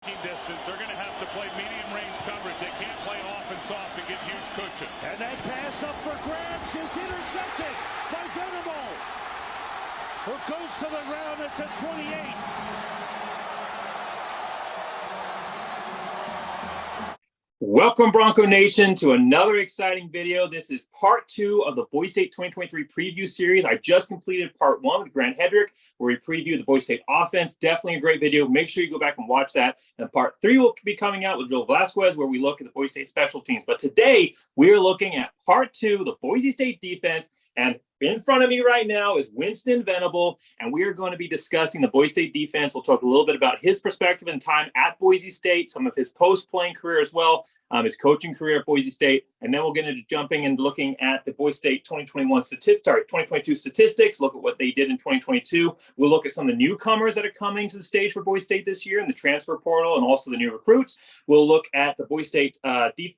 Distance, they're going to have to play medium range coverage. They can't play off and soft and get huge cushion. And that pass up for grabs is intercepted by Venable, who goes to the ground at the 28. Welcome, Bronco Nation, to another exciting video. This is part 2 of the Boise State 2023 preview series. I just completed part 1 with Grant Hedrick, where we previewed the Boise State offense. Definitely a great video. Make sure you go back and watch that. And part 3 will be coming out with Joel Velazquez, where we look at the Boise State special teams. But today, we are looking at part 2, the Boise State defense. And in front of me right now is Winston Venable, and we are going to be discussing the Boise State defense. We'll talk a little bit about his perspective and time at Boise State, some of his post-playing career as well, his coaching career at Boise State, and then we'll get into jumping and looking at the Boise State 2022 statistics, look at what they did in 2022. We'll look at some of the newcomers that are coming to the stage for Boise State this year in the transfer portal and also the new recruits. We'll look at the Boise State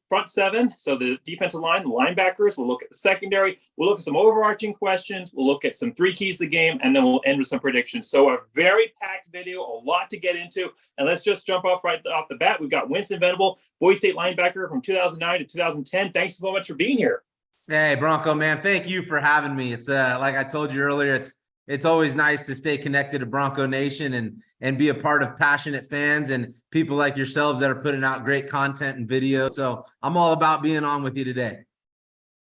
front seven, so the defensive line, the linebackers. We'll look at the secondary. We'll look at some overarching questions. We'll look at some 3 keys to the game, and then we'll end with some predictions. So a very packed video, a lot to get into. And let's just jump off right off the bat. We've got Winston Venable, Boise State linebacker from 2009 to 2010. Thanks so much for being here. Hey, Bronco, man, thank you for having me. It's like I told you earlier, it's always nice to stay connected to Bronco Nation and be a part of passionate fans and people like yourselves that are putting out great content and videos. So I'm all about being on with you today.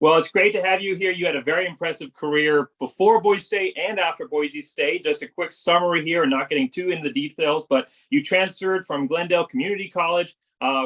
Well, it's great to have you here. You had a very impressive career before Boise State and after Boise State. Just a quick summary here, not getting too into the details, but you transferred from Glendale Community College,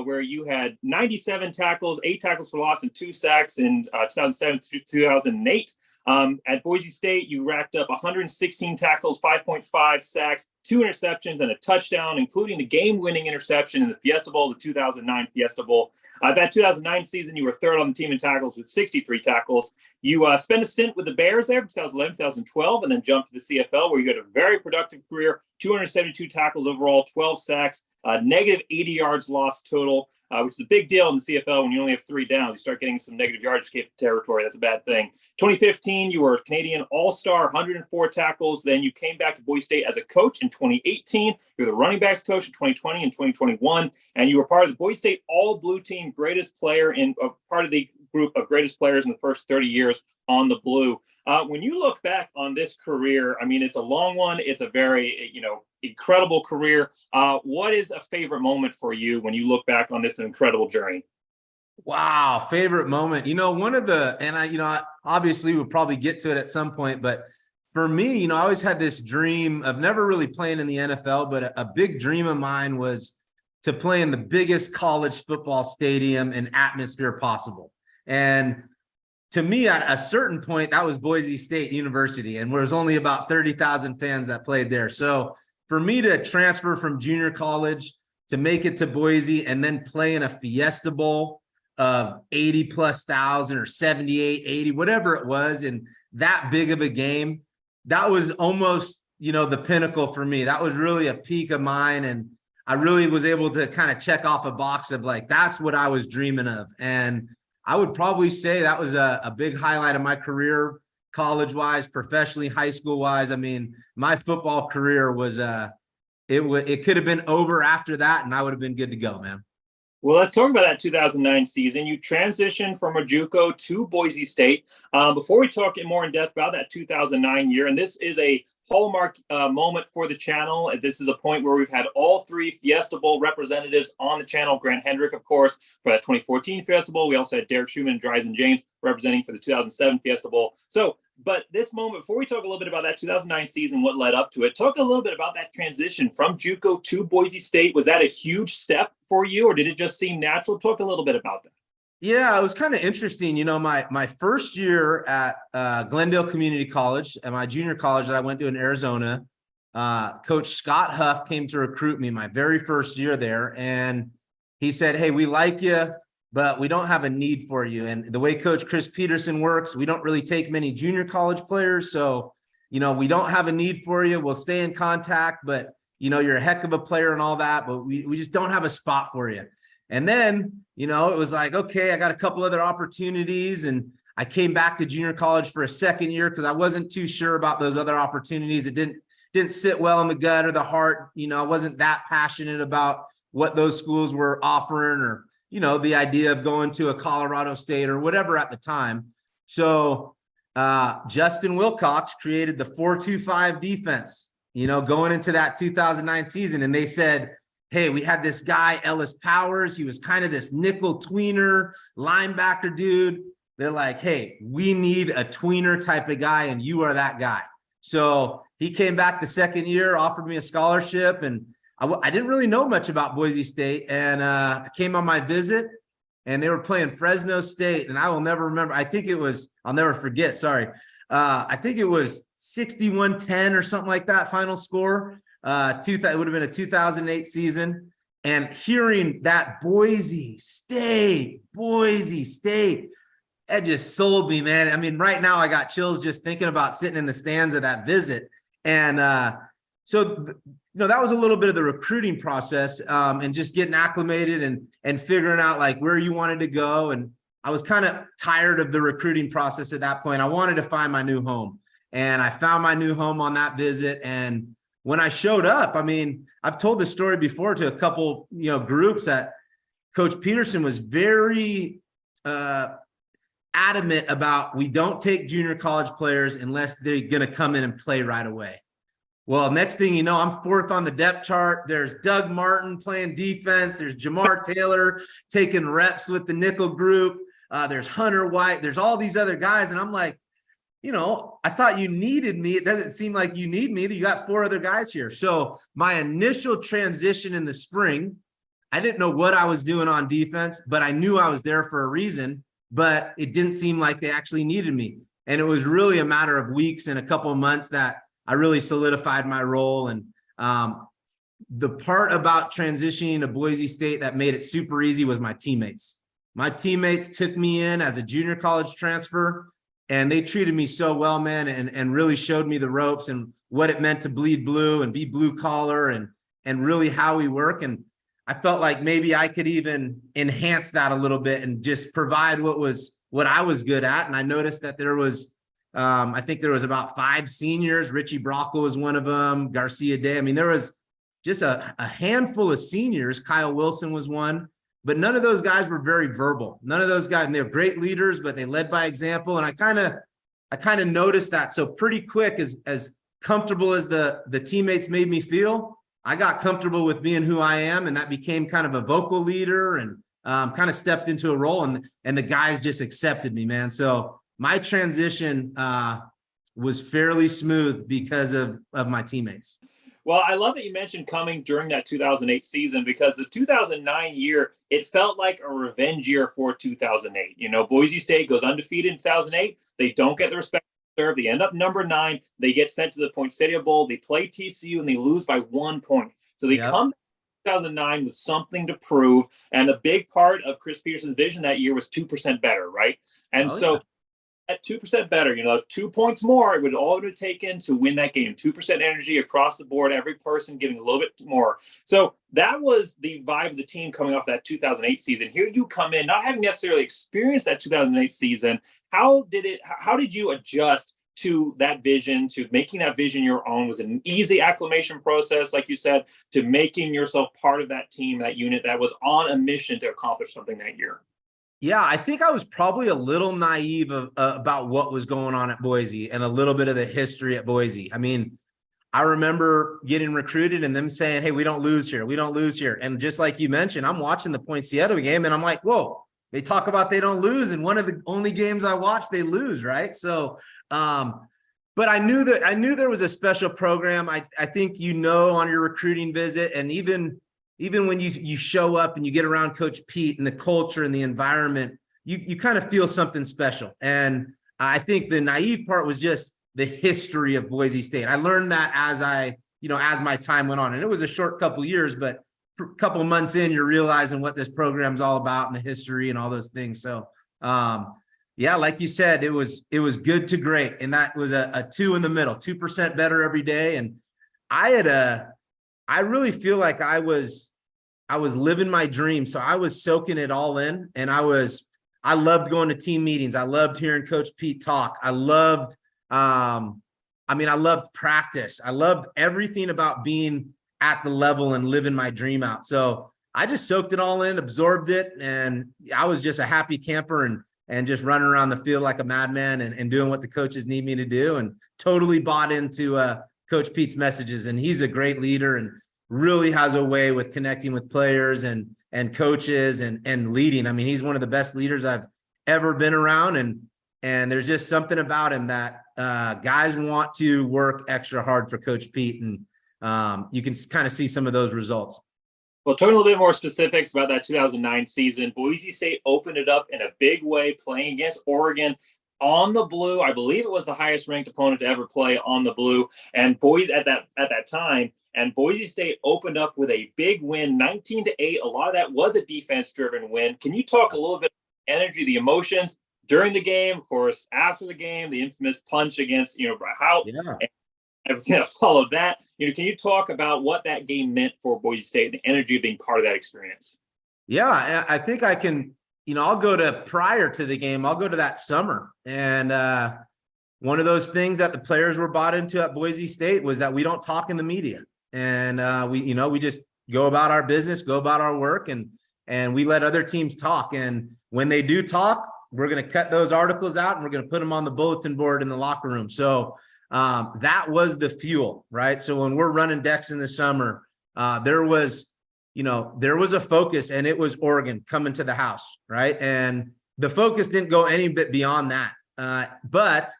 where you had 97 tackles, 8 tackles for loss, and 2 sacks in 2007 to 2008. At Boise State, you racked up 116 tackles, 5.5 sacks, 2 interceptions, and a touchdown, including the game-winning interception in the Fiesta Bowl, the 2009 Fiesta Bowl. That 2009 season, you were 3rd on the team in tackles with 63 tackles. You spent a stint with the Bears there, 2011, 2012, and then jumped to the CFL, where you had a very productive career, 272 tackles overall, 12 sacks, negative 80 yards lost total, which is a big deal in the CFL when you only have 3 downs. You start getting some negative yardage territory. That's a bad thing. 2015, you were a Canadian All-Star, 104 tackles. Then you came back to Boise State as a coach in 2018. You were the running backs coach in 2020 and 2021. And you were part of the Boise State All-Blue Team greatest player in part of the group of greatest players in the first 30 years on the Blue. When you look back on this career, I mean, it's a long one. It's a very, incredible career. What is a favorite moment for you when you look back on this incredible journey? Wow, favorite moment. One of the, and I obviously we'll probably get to it at some point, but for me, I always had this dream of never really playing in the NFL, but a big dream of mine was to play in the biggest college football stadium and atmosphere possible. And to me, at a certain point, that was Boise State University, and there was only about 30,000 fans that played there. So for me to transfer from junior college to make it to Boise and then play in a Fiesta Bowl of 80,000+ or 78, 80, whatever it was, and that big of a game, that was almost, the pinnacle for me. That was really a peak of mine, and I really was able to kind of check off a box of like, that's what I was dreaming of. And I would probably say that was a big highlight of my career, college-wise, professionally, high school-wise. I mean, my football career was it could have been over after that, and I would have been good to go, man. Well, let's talk about that 2009 season. You transitioned from a JUCO to Boise State. Before we talk more in depth about that 2009 year, and this is a hallmark moment for the channel. This is a point where we've had all 3 Fiesta Bowl representatives on the channel. Grant Hedrick, of course, for that 2014 Fiesta Bowl. We also had Derek Schumann and Dryzen James representing for the 2007 Fiesta Bowl. But this moment, before we talk a little bit about that 2009 season, what led up to it, talk a little bit about that transition from JUCO to Boise State. Was that a huge step for you, or did it just seem natural? Talk a little bit about that. Yeah, it was kind of interesting. My first year at Glendale Community College, at my junior college that I went to in Arizona, Coach Scott Huff came to recruit me my very first year there. And he said, hey, we like you, but we don't have a need for you. And the way Coach Chris Peterson works, we don't really take many junior college players. So, we don't have a need for you. We'll stay in contact, but, you're a heck of a player and all that, but we just don't have a spot for you. And then, it was like, okay, I got a couple other opportunities, and I came back to junior college for a second year because I wasn't too sure about those other opportunities. It didn't sit well in the gut or the heart. I wasn't that passionate about what those schools were offering, or, you know, the idea of going to a Colorado State or whatever at the time. So Justin Wilcox created the 4-2-5 defense, you know, going into that 2009 season. And they said, hey, we had this guy, Ellis Powers. He was kind of this nickel tweener linebacker dude. They're like, hey, we need a tweener type of guy, and you are that guy. So he came back the second year, offered me a scholarship, and I didn't really know much about Boise State. And I came on my visit, and they were playing Fresno State, and I will never remember. I think it was, I'll never forget, sorry. I think it was 61-10 or something like that, final score. It would have been a 2008 season. And hearing that Boise State, that just sold me, man. I mean, right now I got chills just thinking about sitting in the stands of that visit. And so, you know, that was a little bit of the recruiting process, and just getting acclimated and figuring out like where you wanted to go. And I was kind of tired of the recruiting process at that point. I wanted to find my new home, and I found my new home on that visit. And when I showed up, I mean, I've told this story before to a couple, you know, groups, that Coach Peterson was very adamant about, we don't take junior college players unless they're going to come in and play right away. Well, next thing you know, I'm fourth on the depth chart. There's Doug Martin playing defense. There's Jamar Taylor taking reps with the nickel group. There's Hunter White. There's all these other guys. And I'm like, you know, I thought you needed me. It doesn't seem like you need me. You got 4 other guys here. So my initial transition in the spring, I didn't know what I was doing on defense, but I knew I was there for a reason, but it didn't seem like they actually needed me. And it was really a matter of weeks and a couple of months that I really solidified my role. And the part about transitioning to Boise State that made it super easy was my teammates. My teammates took me in as a junior college transfer, and they treated me so well, man, and really showed me the ropes and what it meant to bleed blue and be blue collar and really how we work. And I felt like maybe I could even enhance that a little bit and just provide what I was good at. And I noticed that there was, I think there was about 5 seniors. Richie Brockle was one of them, Garcia Day. I mean, there was just a handful of seniors. Kyle Wilson was one. But none of those guys were very verbal. None of those guys, and they're great leaders, but they led by example. And I kind of noticed that. So pretty quick, as comfortable as the teammates made me feel, I got comfortable with being who I am, and that became kind of a vocal leader, and kind of stepped into a role, and the guys just accepted me, man. So my transition was fairly smooth because of my teammates. Well, I love that you mentioned coming during that 2008 season, because the 2009 year, it felt like a revenge year for 2008. You know, Boise State goes undefeated in 2008. They don't get the respect they deserve. They end up number 9. They get sent to the Fiesta Bowl. They play TCU and they lose by 1 point. So they come 2009 with something to prove. And a big part of Chris Peterson's vision that year was 2% better, right? And at 2% better, you know, 2 points more, it would all have taken to win that game. 2% energy across the board, every person giving a little bit more. So that was the vibe of the team coming off that 2008 season. Here you come in, not having necessarily experienced that 2008 season. How did you adjust to that vision, to making that vision your own? Was it an easy acclimation process, like you said, to making yourself part of that team, that unit that was on a mission to accomplish something that year? Yeah, I think I was probably a little naive about what was going on at Boise and a little bit of the history at Boise. I mean, I remember getting recruited and them saying, hey, we don't lose here. We don't lose here. And just like you mentioned, I'm watching the Poinciana game and I'm like, whoa, they talk about they don't lose. And one of the only games I watch, they lose, right? So, but I knew there was a special program. I think, you know, on your recruiting visit, and even when you show up and you get around Coach Pete and the culture and the environment, you kind of feel something special. And I think the naive part was just the history of Boise State. I learned that as my time went on, and it was a short couple of years, but a couple of months in, you're realizing what this program's all about and the history and all those things. So, yeah, like you said, it was good to great. And that was a 2 in the middle, 2% better every day. And I really feel like I was living my dream. So I was soaking it all in, and I loved going to team meetings. I loved hearing Coach Pete talk. I loved practice. I loved everything about being at the level and living my dream out. So I just soaked it all in, absorbed it, and I was just a happy camper and just running around the field like a madman and doing what the coaches need me to do, and totally bought into Coach Pete's messages. And he's a great leader and really has a way with connecting with players and coaches and leading. I mean, he's one of the best leaders I've ever been around. And there's just something about him that guys want to work extra hard for Coach Pete. And you can kind of see some of those results. Well, talking a little bit more specifics about that 2009 season, Boise State opened it up in a big way, playing against Oregon on the blue. I believe it was the highest ranked opponent to ever play on the blue. And Boise at that time, and Boise State opened up with a big win, 19-8. A lot of that was a defense-driven win. Can you talk a little bit about energy, the emotions during the game, of course, after the game, the infamous punch against, how everything that followed that? Can you talk about what that game meant for Boise State and the energy of being part of that experience? Yeah, I think I can, I'll go to prior to the game. I'll go to that summer. And one of those things that the players were bought into at Boise State was that we don't talk in the media. And we just go about our business, go about our work, and we let other teams talk. And when they do talk, we're going to cut those articles out and we're going to put them on the bulletin board in the locker room. So that was the fuel, right? So when we're running decks in the summer, there was a focus, and it was Oregon coming to the house, right? And the focus didn't go any bit beyond that. But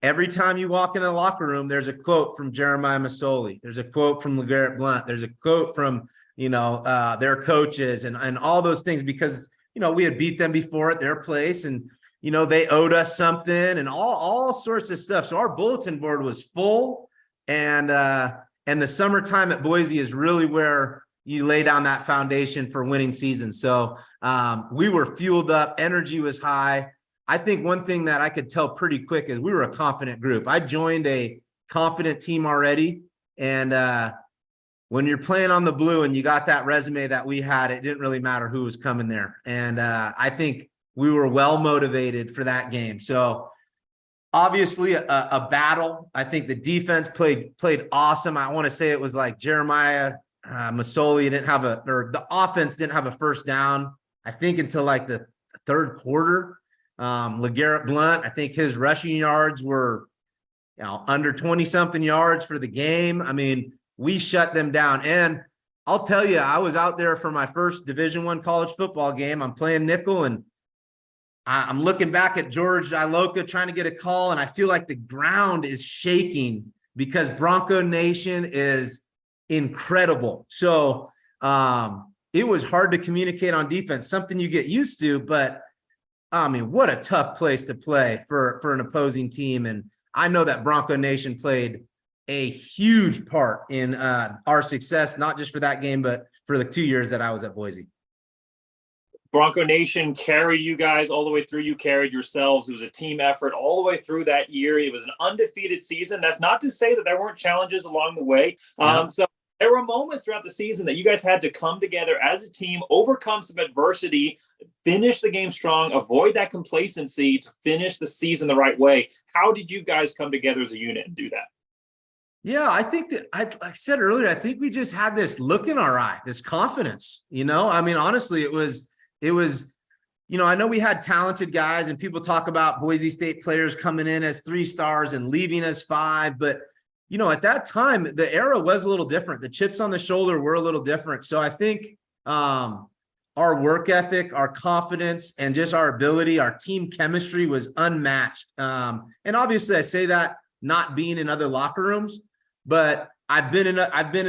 every time you walk in the locker room, there's a quote from Jeremiah Masoli. There's a quote from LeGarrette Blount. There's a quote from, their coaches and all those things, because, we had beat them before at their place, and, they owed us something and all sorts of stuff. So our bulletin board was full, and the summertime at Boise is really where you lay down that foundation for winning seasons. So we were fueled up, energy was high. I think one thing that I could tell pretty quick is we were a confident group. I joined a confident team already. And when you're playing on the blue and you got that resume that we had, it didn't really matter who was coming there. And I think we were well motivated for that game. So obviously a battle. I think the defense played awesome. I want to say it was like Jeremiah Masoli the offense didn't have a first down, I think, until like the third quarter. LeGarrette Blount, I think his rushing yards were, under 20 something yards for the game. I mean, we shut them down. And I'll tell you, I was out there for my first Division I college football game. I'm playing nickel, and I'm looking back at George Iloka trying to get a call, and I feel like the ground is shaking because Bronco Nation is incredible. So it was hard to communicate on defense, something you get used to, but I mean, what a tough place to play for an opposing team. And I know that Bronco Nation played a huge part in our success, not just for that game, but for the 2 years that I was at Boise. Bronco Nation carried you guys all the way through. You carried yourselves. It was a team effort all the way through that year. It was an undefeated season. That's not to say that there weren't challenges along the way. So there were moments throughout the season that you guys had to come together as a team, overcome some adversity, finish the game strong, avoid that complacency to finish the season the right way. How did you guys come together as a unit and do that? Yeah, I think that, like I said earlier, I think we just had this look in our eye, this confidence, I mean, honestly, it was, I know we had talented guys, and people talk about Boise State players coming in as 3 stars and leaving as 5, but at that time, the era was a little different. The chips on the shoulder were a little different. So I think our work ethic, our confidence, and just our ability, our team chemistry was unmatched. And obviously I say that not being in other locker rooms, but I've been in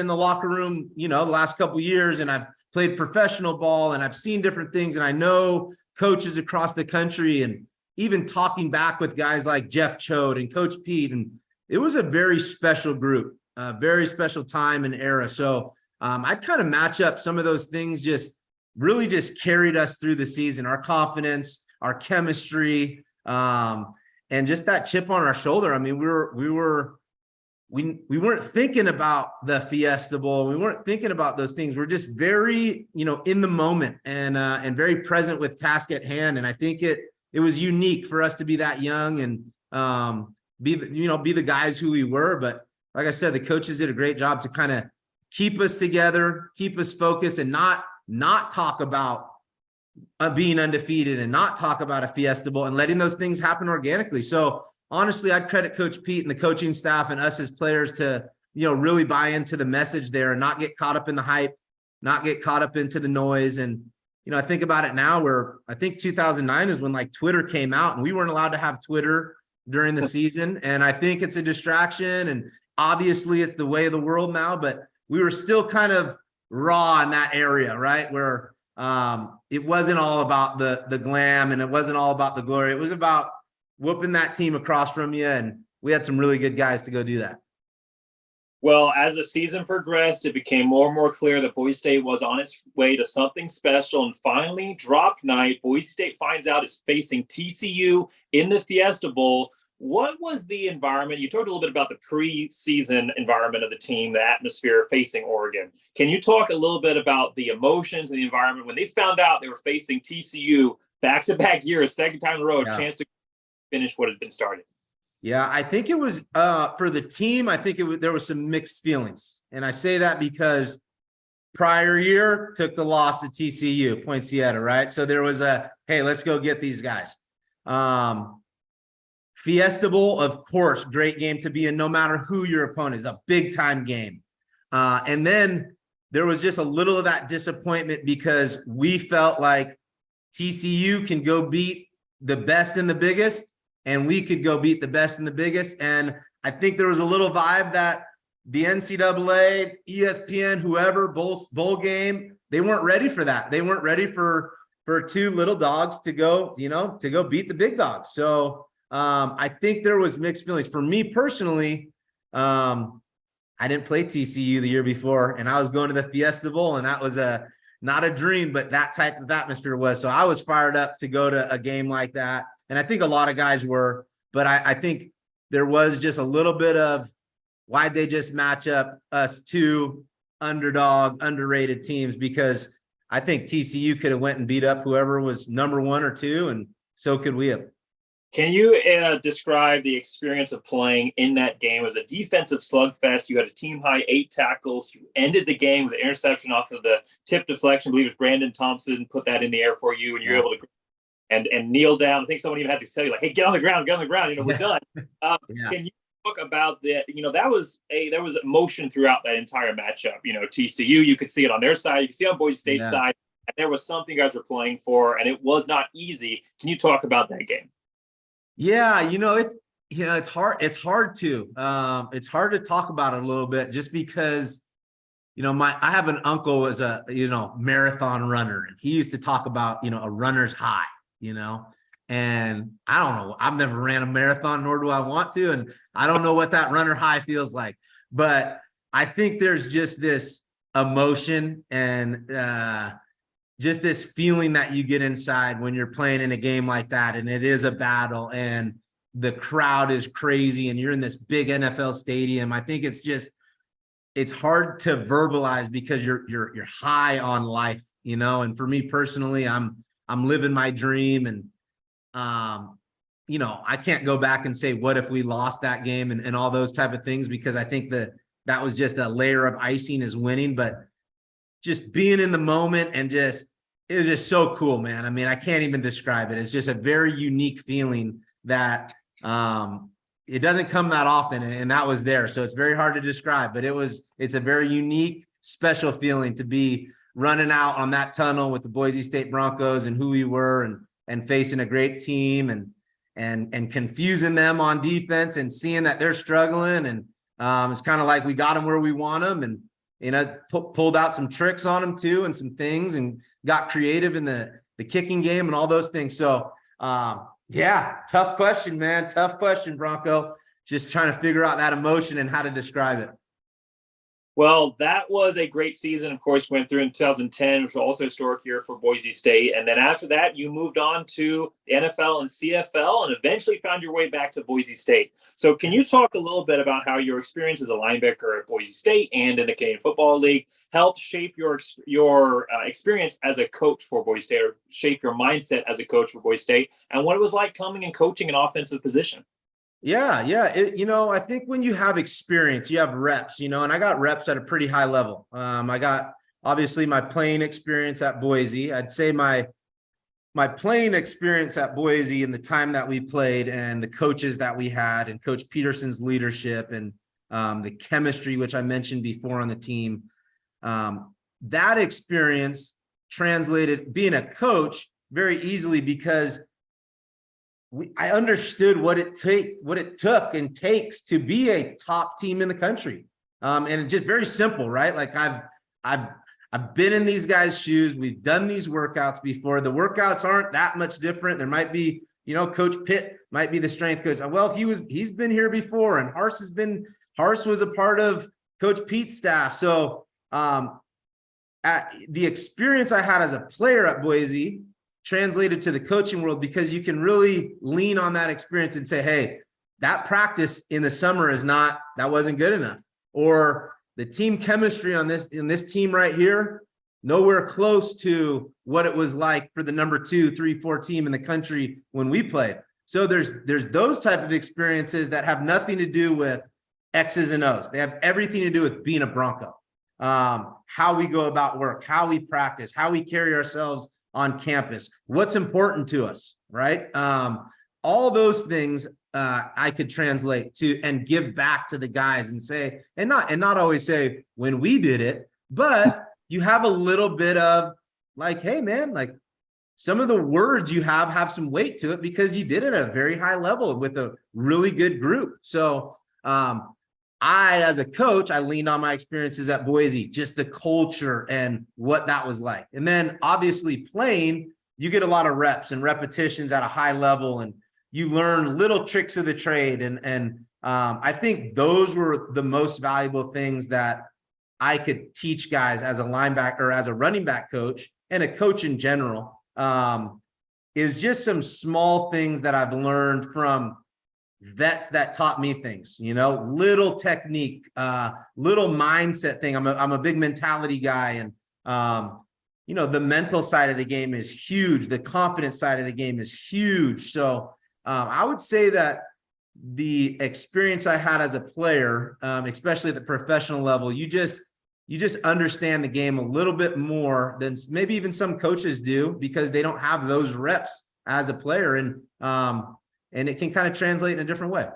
the locker room, the last couple of years, and I've played professional ball, and I've seen different things, and I know coaches across the country, and even talking back with guys like Jeff Chode and Coach Pete, and it was a very special group, a very special time and era. So I kind of match up some of those things, just really just carried us through the season, our confidence, our chemistry, and just that chip on our shoulder. I mean, we weren't thinking about the Fiesta Bowl. We weren't thinking about those things. We're just very, in the moment and very present with task at hand. And I think it was unique for us to be that young and be the guys who we were. But like I said, the coaches did a great job to kind of keep us together, keep us focused, and not not talk about being undefeated and not talk about a Fiesta Bowl and letting those things happen organically. So honestly, I'd credit Coach Pete and the coaching staff and us as players to, really buy into the message there and not get caught up in the hype, not get caught up into the noise. And, I think about it now where I think 2009 is when like Twitter came out and we weren't allowed to have Twitter during the season. And I think it's a distraction and obviously it's the way of the world now, but we were still kind of raw in that area, right? Where it wasn't all about the glam and it wasn't all about the glory. It was about whooping that team across from you. And we had some really good guys to go do that. Well, as the season progressed, it became more and more clear that Boise State was on its way to something special. And finally, drop night, Boise State finds out it's facing TCU in the Fiesta Bowl. What was the environment? You talked a little bit about the preseason environment of the team, the atmosphere facing Oregon. Can you talk a little bit about the emotions and the environment when they found out they were facing TCU back-to-back years, second time in a row, a chance to finish what had been started? Yeah, I think it was for the team. I think there was some mixed feelings. And I say that because prior year took the loss to TCU, Poinciana, right? So there was hey, let's go get these guys. Fiesta Bowl, of course, great game to be in no matter who your opponent is, a big time game. And then there was just a little of that disappointment because we felt like TCU can go beat the best and the biggest, and we could go beat the best and the biggest. And I think there was a little vibe that the NCAA, ESPN, whoever, bowl game, they weren't ready for that. They weren't ready for two little dogs to go, to go beat the big dogs. So I think there was mixed feelings. For me personally, I didn't play TCU the year before, and I was going to the Fiesta Bowl, and that was not a dream, but that type of atmosphere was. So I was fired up to go to a game like that. And I think a lot of guys were, but I think there was just a little bit of why'd they just match up us two underdog, underrated teams, because I think TCU could have went and beat up whoever was number 1 or 2, and so could we have. Can you describe the experience of playing in that game? It was a defensive slugfest. You had a team-high 8 tackles. You ended the game with an interception off of the tip deflection. I believe it was Brandon Thompson put that in the air for you, and you're able to and kneel down. I think someone even had to tell you, like, hey, get on the ground, we're done. Can you talk about that? There was emotion throughout that entire matchup. TCU, you could see it on their side. You could see it on Boise State's side. And there was something you guys were playing for, and it was not easy. Can you talk about that game? Yeah, it's hard. It's hard to talk about it a little bit just because, I have an uncle who was a, marathon runner, and he used to talk about, a runner's high, and I don't know, I've never ran a marathon, nor do I want to. And I don't know what that runner high feels like, but I think there's just this emotion and, just this feeling that you get inside when you're playing in a game like that, and it is a battle and the crowd is crazy and you're in this big NFL stadium. I think it's hard to verbalize because you're high on life, and for me personally, I'm living my dream, and I can't go back and say, what if we lost that game and all those type of things, because I think that was just a layer of icing is winning. But just being in the moment and it was just so cool, man. I mean, I can't even describe it. It's just a very unique feeling that it doesn't come that often, and that was there. So it's very hard to describe, but it's a very unique, special feeling to be running out on that tunnel with the Boise State Broncos and who we were, and facing a great team and confusing them on defense and seeing that they're struggling. And it's kind of like we got them where we want them, and pulled out some tricks on them too, and some things, and got creative in the kicking game and all those things. So tough question, man. Tough question, Bronco. Just trying to figure out that emotion and how to describe it. Well, that was a great season. Of course, went through in 2010, which was also a historic year for Boise State. And then after that, you moved on to the NFL and CFL and eventually found your way back to Boise State. So can you talk a little bit about how your experience as a linebacker at Boise State and in the Canadian Football League helped shape your experience as a coach for Boise State, or shape your mindset as a coach for Boise State, and what it was like coming and coaching an offensive position? Yeah. I think when you have experience, you have reps, and I got reps at a pretty high level. I got obviously my playing experience at Boise. I'd say my playing experience at Boise and the time that we played and the coaches that we had and Coach Peterson's leadership and the chemistry, which I mentioned before on the team, that experience translated being a coach very easily because I understood what it took and takes to be a top team in the country. And it's just very simple, right? Like I've been in these guys' shoes. We've done these workouts before. The workouts aren't that much different. There might be, Coach Pitt might be the strength coach. Well, he's been here before, and Hars was a part of Coach Pete's staff. So the experience I had as a player at Boise translated to the coaching world because you can really lean on that experience and say, hey, that practice in the summer that wasn't good enough. Or the team chemistry in this team right here, nowhere close to what it was like for the number 2, 3, 4 team in the country when we played. So there's those type of experiences that have nothing to do with X's and O's. They have everything to do with being a Bronco. How we go about work, how we practice, how we carry ourselves on campus, what's important to us, right? All those things I could translate to and give back to the guys and say, and not always say when we did it, but you have a little bit of like, hey man, like some of the words you have some weight to it because you did it at a very high level with a really good group. So as a coach, I leaned on my experiences at Boise, just the culture and what that was like. And then obviously playing, you get a lot of reps and repetitions at a high level, and you learn little tricks of the trade. And I think those were the most valuable things that I could teach guys as a linebacker, or as a running back coach and a coach in general, is just some small things that I've learned from vets that taught me things, little technique, little mindset thing. I'm a big mentality guy, and the mental side of the game is huge. The confidence side of the game is huge. So I would say that the experience I had as a player, especially at the professional level, you just understand the game a little bit more than maybe even some coaches do because they don't have those reps as a player, and it can kind of translate in a different way.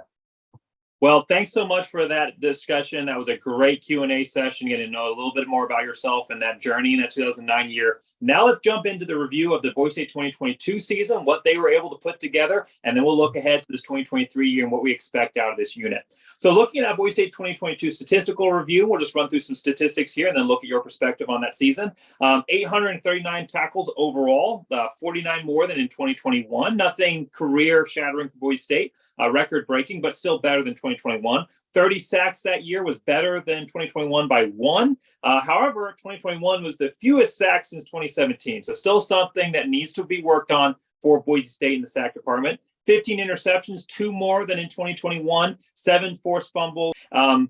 Well, thanks so much for that discussion. That was a great Q&A session, getting to know a little bit more about yourself and that journey in that 2009 year. Now let's jump into the review of the Boise State 2022 season, what they were able to put together, and then we'll look ahead to this 2023 year and what we expect out of this unit. So looking at Boise State 2022 statistical review, we'll just run through some statistics here and then look at your perspective on that season. 839 tackles overall, 49 more than in 2021. Nothing career-shattering for Boise State, record-breaking, but still better than 2021. 30 sacks that year was better than 2021 by 1. However, 2021 was the fewest sacks since 2017. So still something that needs to be worked on for Boise State in the sack department. 15 interceptions, 2 more than in 2021, 7 forced fumbles.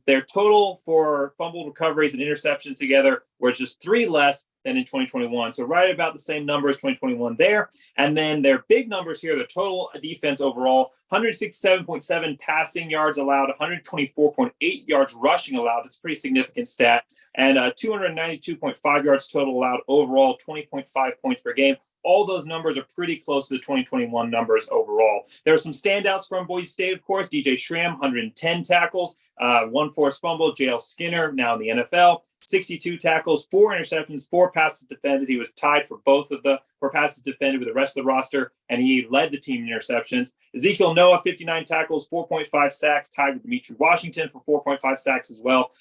Their total for fumble recoveries and interceptions together was just 3 less than in 2021. So right about the same number as 2021 there. And then their big numbers here, the total defense overall, 167.7 passing yards allowed, 124.8 yards rushing allowed. That's a pretty significant stat. And 292.5 yards total allowed overall, 20.5 points per game. All those numbers are pretty close to the 2021 numbers overall. There are some standouts from Boise State, of course. DJ Schramm, 110 tackles, 1 forced fumble. JL Skinner, now in the NFL, 62 tackles, 4 interceptions, 4 passes defended. He was tied for for passes defended with the rest of the roster, and he led the team in interceptions. Ezekiel Noah, 59 tackles, 4.5 sacks, tied with Dimitri Washington for 4.5 sacks as well.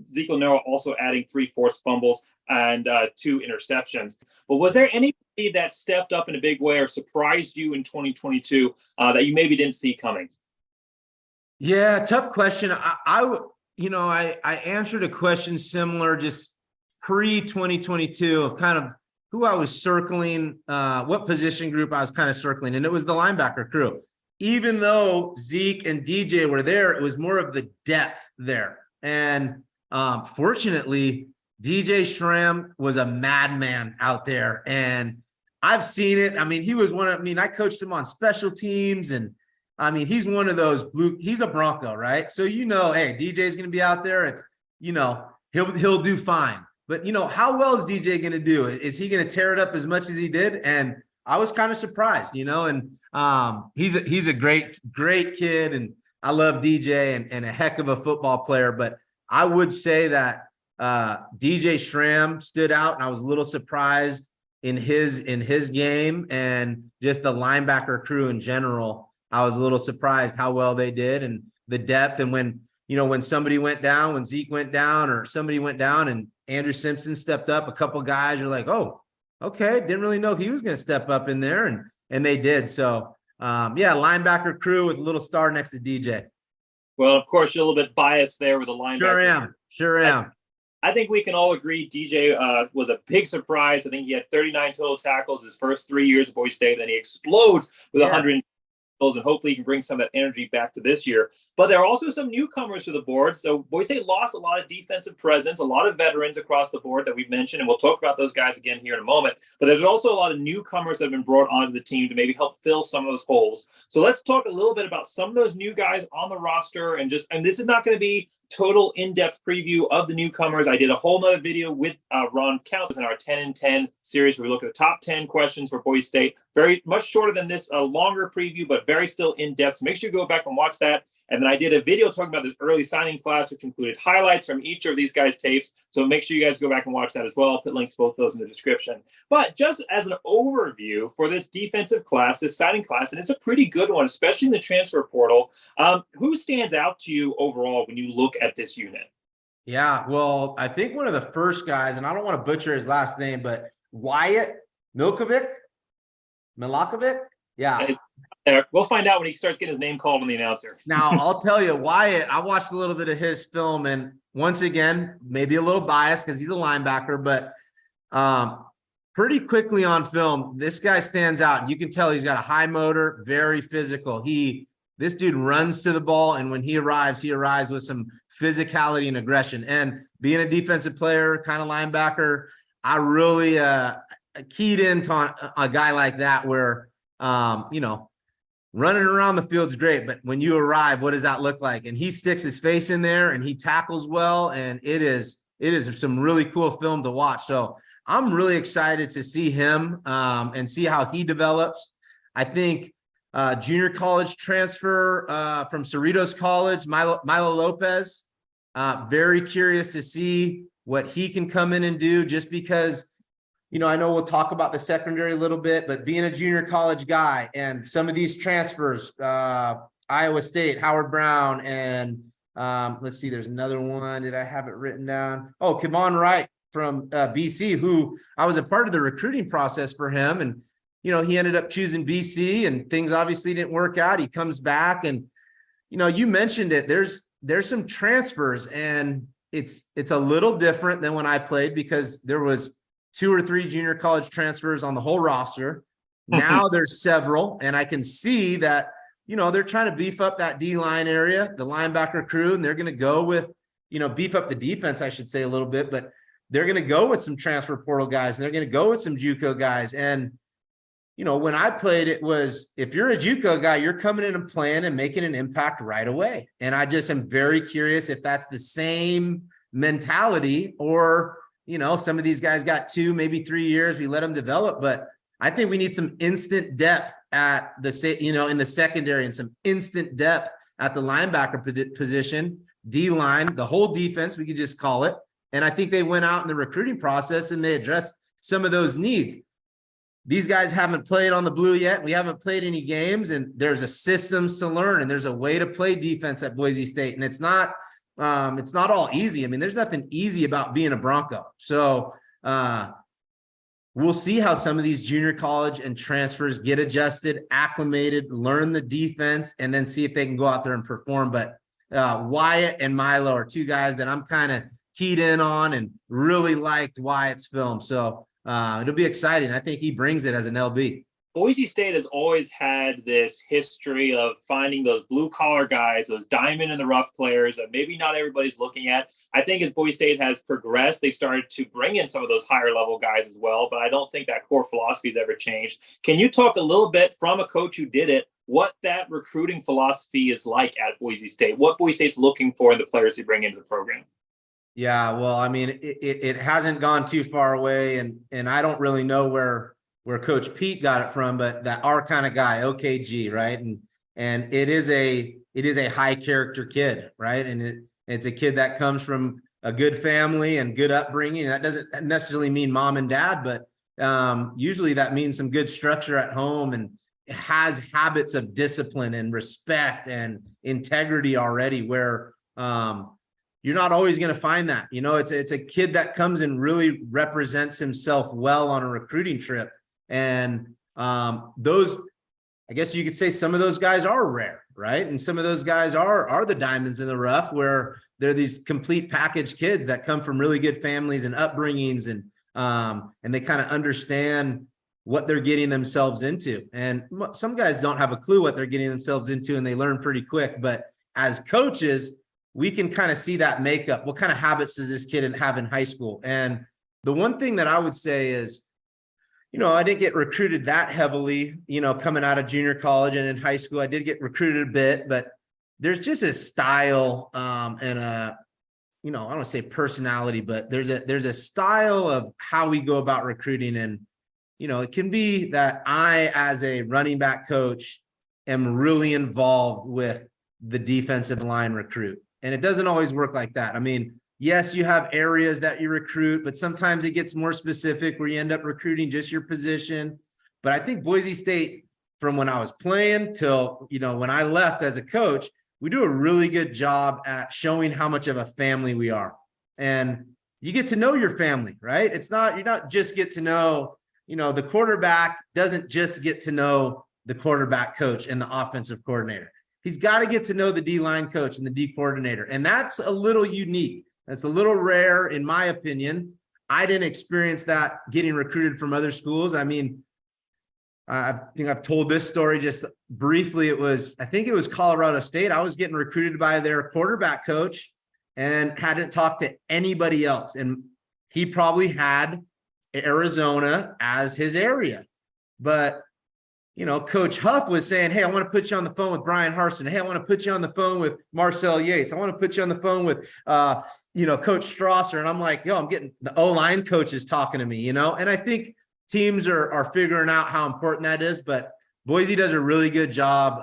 Ezekiel Noah also adding 3 forced fumbles and 2 interceptions. But was there anybody that stepped up in a big way or surprised you in 2022 that you maybe didn't see coming? Yeah, tough question. I answered a question similar just pre-2022 of kind of who I was circling, what position group I was kind of circling, and it was the linebacker crew. Even though Zeke and DJ were there, it was more of the depth there. And fortunately, DJ Schramm was a madman out there, and I've seen it. I mean, I coached him on special teams, and I mean, he's one of those he's a Bronco, right? So, hey, DJ's going to be out there. It's, he'll do fine. but how well is DJ going to do? Is he going to tear it up as much as he did? And I was kind of surprised, and he's a great kid, and I love DJ and a heck of a football player. But I would say that DJ Schramm stood out, and I was a little surprised in his game, and just the linebacker crew in general. I was a little surprised how well they did, and the depth. And when somebody went down, when Zeke went down, or somebody went down, and Andrew Simpson stepped up, a couple guys are like, oh, okay, didn't really know he was going to step up in there, and they did. So, linebacker crew with a little star next to DJ. Well, of course, you're a little bit biased there with the linebackers. Sure am. I think we can all agree DJ was a big surprise. I think he had 39 total tackles his first 3 years at Boise State. Then he explodes with 100 and hopefully he can bring some of that energy back to this year. But there are also some newcomers to the board. So Boise State lost a lot of defensive presence, a lot of veterans across the board that we've mentioned, and we'll talk about those guys again here in a moment. But there's also a lot of newcomers that have been brought onto the team to maybe help fill some of those holes. So let's talk a little bit about some of those new guys on the roster, and this is not going to be total in-depth preview of the newcomers. I did a whole nother video with Ron Counts in our 10 and 10 series where we look at the top 10 questions for Boise State. Very much shorter than this, a longer preview, but very still in-depth. So make sure you go back and watch that. And then I did a video talking about this early signing class, which included highlights from each of these guys' tapes. So make sure you guys go back and watch that as well. I'll put links to both those in the description. But just as an overview for this defensive class, this signing class, and it's a pretty good one, especially in the transfer portal. Who stands out to you overall when you look at this unit? Yeah, well, I think one of the first guys, and I don't want to butcher his last name, but Wyatt Milakovic. Yeah. We'll find out when he starts getting his name called on the announcer. Now, I'll tell you, Wyatt, I watched a little bit of his film, and once again, maybe a little biased because he's a linebacker, but pretty quickly on film, this guy stands out. You can tell he's got a high motor, very physical. This dude runs to the ball, and when he arrives with some physicality and aggression. And being a defensive player, kind of linebacker, I really keyed into a guy like that where, running around the field's great, but when you arrive, what does that look like? And he sticks his face in there, and he tackles well, and it is some really cool film to watch. So I'm really excited to see him and see how he develops. I think junior college transfer from Cerritos College, Milo Lopez. Very curious to see what he can come in and do, just because, I know we'll talk about the secondary a little bit, but being a junior college guy and some of these transfers, Iowa State, Howard Brown, and let's see, there's another one. Did I have it written down? Oh, Kevon Wright from BC, who I was a part of the recruiting process for him. And, he ended up choosing BC, and things obviously didn't work out. He comes back, and, you mentioned it. There's some transfers, and it's a little different than when I played, because there was 2 or 3 junior college transfers on the whole roster. Now there's several, and I can see that, they're trying to beef up that D-line area, the linebacker crew, and they're going to go with, beef up the defense, I should say, a little bit, but they're going to go with some transfer portal guys, and they're going to go with some JUCO guys. And, when I played, it was, if you're a JUCO guy, you're coming in and playing and making an impact right away. And I just am very curious if that's the same mentality, or, some of these guys got 2, maybe 3 years, we let them develop. But I think we need some instant depth at in the secondary, and some instant depth at the linebacker position, D-line, the whole defense, we could just call it. And I think they went out in the recruiting process and they addressed some of those needs. These guys haven't played on the blue yet. We haven't played any games, and there's a systems to learn, and there's a way to play defense at Boise State. And it's not all easy. I mean, there's nothing easy about being a Bronco. So we'll see how some of these junior college and transfers get adjusted, acclimated, learn the defense, and then see if they can go out there and perform. But Wyatt and Milo are 2 guys that I'm kind of keyed in on, and really liked Wyatt's film. So it'll be exciting. I think he brings it as an LB. Boise State has always had this history of finding those blue-collar guys, those diamond-in-the-rough players that maybe not everybody's looking at. I think as Boise State has progressed, they've started to bring in some of those higher-level guys as well, but I don't think that core philosophy has ever changed. Can you talk a little bit, from a coach who did it, what that recruiting philosophy is like at Boise State, what Boise State's looking for in the players they bring into the program? Yeah, well, I mean, it hasn't gone too far away, and I don't really know where Coach Pete got it from, but that our kind of guy, OKG, right? And it is a high character kid, right? And it's a kid that comes from a good family and good upbringing. That doesn't necessarily mean mom and dad, but usually that means some good structure at home, and has habits of discipline and respect and integrity already, where you're not always going to find that. It's a kid that comes and really represents himself well on a recruiting trip. And those, I guess you could say, some of those guys are rare, right? And some of those guys are the diamonds in the rough, where they're these complete package kids that come from really good families and upbringings, and they kind of understand what they're getting themselves into. And some guys don't have a clue what they're getting themselves into, and they learn pretty quick. But as coaches, we can kind of see that makeup. What kind of habits does this kid have in high school? And the one thing that I would say is, I didn't get recruited that heavily, coming out of junior college and in high school. I did get recruited a bit, but there's just a style and a, I don't want to say personality, but there's a style of how we go about recruiting. And, it can be that I, as a running back coach, am really involved with the defensive line recruit. And it doesn't always work like that. I mean, yes, you have areas that you recruit, but sometimes it gets more specific where you end up recruiting just your position. But I think Boise State, from when I was playing till, when I left as a coach, we do a really good job at showing how much of a family we are. And you get to know your family, right? You're not just get to know, the quarterback doesn't just get to know the quarterback coach and the offensive coordinator. He's got to get to know the D-line coach and the D coordinator. And that's a little unique. That's a little rare, in my opinion. I didn't experience that getting recruited from other schools. I mean, I think I've told this story just briefly. I think it was Colorado State. I was getting recruited by their quarterback coach and hadn't talked to anybody else. And he probably had Arizona as his area. But Coach Huff was saying, hey, I want to put you on the phone with Brian Harsin. Hey, I want to put you on the phone with Marcel Yates. I want to put you on the phone with, Coach Strasser. And I'm like, I'm getting the O-line coaches talking to me, and I think teams are figuring out how important that is. But Boise does a really good job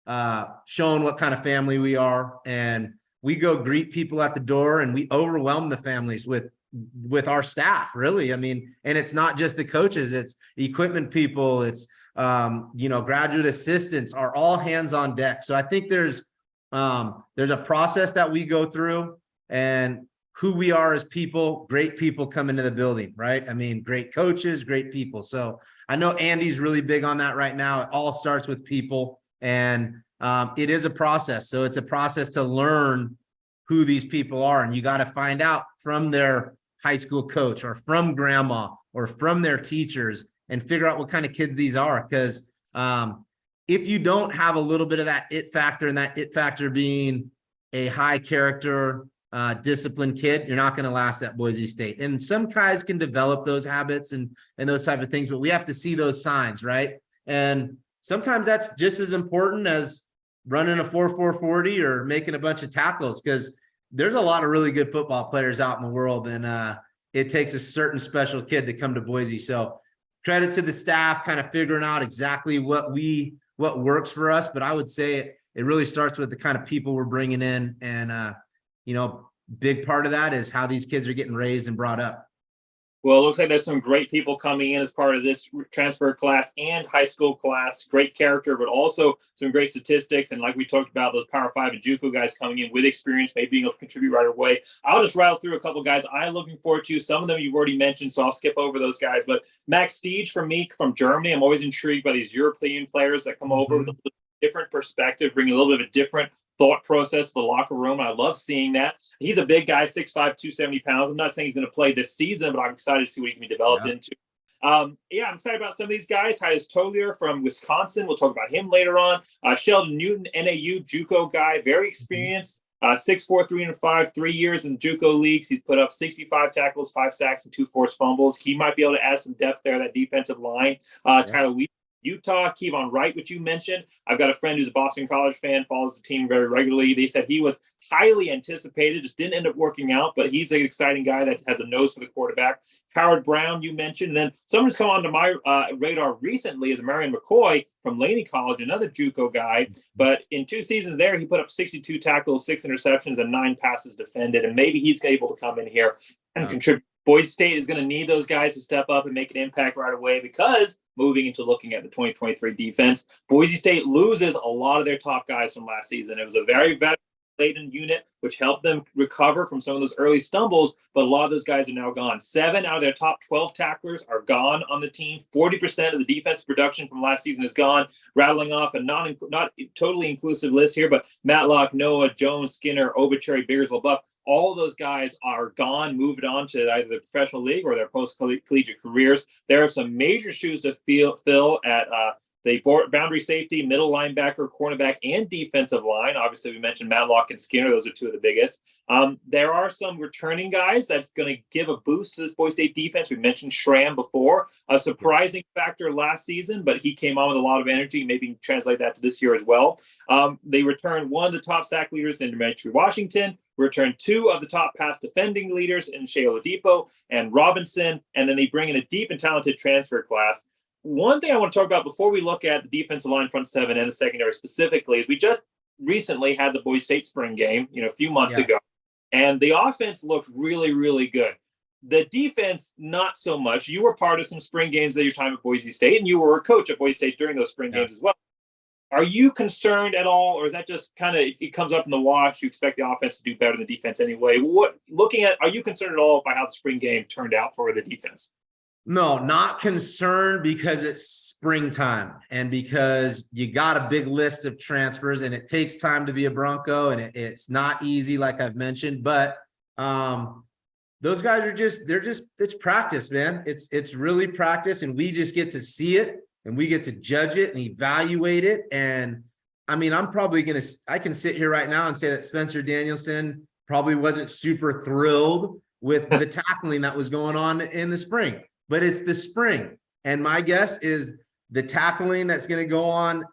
of showing what kind of family we are. And we go greet people at the door, and we overwhelm the families with our staff, really. I mean, and it's not just the coaches, it's equipment people, it's graduate assistants, are all hands on deck. So I think there's a process that we go through, and who we are as people. Great people come into the building, right? I mean, great coaches, great people. So I know Andy's really big on that right now. It all starts with people, and it is a process. So it's a process to learn who these people are, and you got to find out from their high school coach or from grandma or from their teachers, and figure out what kind of kids these are. Because if you don't have a little bit of that it factor, and that it factor being a high character, disciplined kid, you're not going to last at Boise State. And some guys can develop those habits and those type of things, but we have to see those signs, right? And sometimes that's just as important as running a 4.4 40 or making a bunch of tackles, because there's a lot of really good football players out in the world, and it takes a certain special kid to come to Boise. So credit to the staff, kind of figuring out exactly what works for us. But I would say it really starts with the kind of people we're bringing in, and big part of that is how these kids are getting raised and brought up. Well, it looks like there's some great people coming in as part of this transfer class and high school class. Great character, but also some great statistics. And like we talked about, those Power 5 and JUCO guys coming in with experience, maybe being able to contribute right away. I'll just rattle through a couple guys I'm looking forward to. Some of them you've already mentioned, so I'll skip over those guys. But Max Stiege from Germany. I'm always intrigued by these European players that come over with a different perspective, bringing a little bit of a different thought process to the locker room. I love seeing that. He's a big guy, 6'5", 270 pounds. I'm not saying he's going to play this season, but I'm excited to see what he can be developed into. I'm excited about some of these guys. Titus Toglier from Wisconsin. We'll talk about him later on. Sheldon Newton, NAU, JUCO guy, very experienced. 6'4", 305, 3 years in JUCO leagues. He's put up 65 tackles, 5 sacks, and 2 forced fumbles. He might be able to add some depth there, that defensive line. Tyler Wheat Utah, Kevon Wright, which you mentioned. I've got a friend who's a Boston College fan, follows the team very regularly. They said he was highly anticipated, just didn't end up working out, but he's an exciting guy that has a nose for the quarterback. Howard Brown, you mentioned. And then someone who's come onto my radar recently is Marion McCoy from Laney College, another JUCO guy. But in 2 seasons there, he put up 62 tackles, 6 interceptions, and 9 passes defended. And maybe he's able to come in here and contribute. Boise State is going to need those guys to step up and make an impact right away, because moving into looking at the 2023 defense, Boise State loses a lot of their top guys from last season. It was a very veteran-laden unit, which helped them recover from some of those early stumbles, but a lot of those guys are now gone. 7 out of their top 12 tacklers are gone on the team. 40% of the defense production from last season is gone. Rattling off a not totally inclusive list here, but Matlock, Noah, Jones, Skinner, Obichari, Biggers, LaBeouf, all of those guys are gone, moved on to either the professional league or their post-collegiate careers. There are some major shoes to fill at the boundary safety, middle linebacker, cornerback, and defensive line. Obviously, we mentioned Matlock and Skinner. Those are 2 of the biggest. There are some returning guys that's going to give a boost to this Boise State defense. We mentioned Schramm before, a surprising factor last season, but he came on with a lot of energy. Maybe translate that to this year as well. They returned 1 of the top sack leaders in Demetri Washington, returned 2 of the top pass defending leaders in Shea Oladipo and Robinson, and then they bring in a deep and talented transfer class. One thing I want to talk about before we look at the defensive line, front 7, and the secondary specifically is we just recently had the Boise State spring game, a few months ago, and the offense looked really, really good. The defense, not so much. You were part of some spring games at your time at Boise State, and you were a coach at Boise State during those spring games as well. Are you concerned at all, or is that just kind of it comes up in the wash? You expect the offense to do better than the defense anyway. Are you concerned at all by how the spring game turned out for the defense? No, not concerned, because it's springtime and because you got a big list of transfers and it takes time to be a Bronco, and it's not easy, like I've mentioned, but those guys it's practice, man. It's really practice, and we just get to see it and we get to judge it and evaluate it. And I mean, I can sit here right now and say that Spencer Danielson probably wasn't super thrilled with the tackling that was going on in the spring. But it's the spring, and my guess is the tackling that's going to go on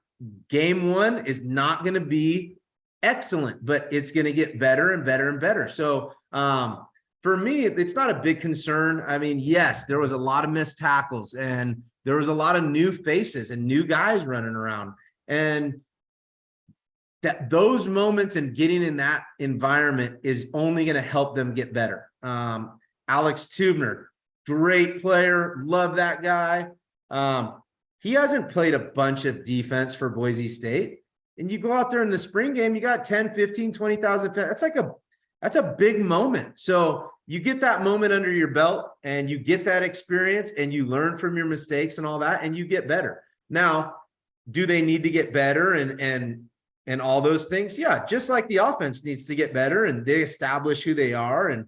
game 1 is not going to be excellent, but it's going to get better and better and better. So for me, it's not a big concern. I mean, yes, there was a lot of missed tackles, and there was a lot of new faces and new guys running around, and those moments and getting in that environment is only going to help them get better. Alex Tubner, great player. Love that guy. He hasn't played a bunch of defense for Boise State. And you go out there in the spring game, you got 10, 15, 20,000. That's a big moment. So you get that moment under your belt and you get that experience and you learn from your mistakes and all that, and you get better. Now, do they need to get better and all those things? Yeah, just like the offense needs to get better and they establish who they are. And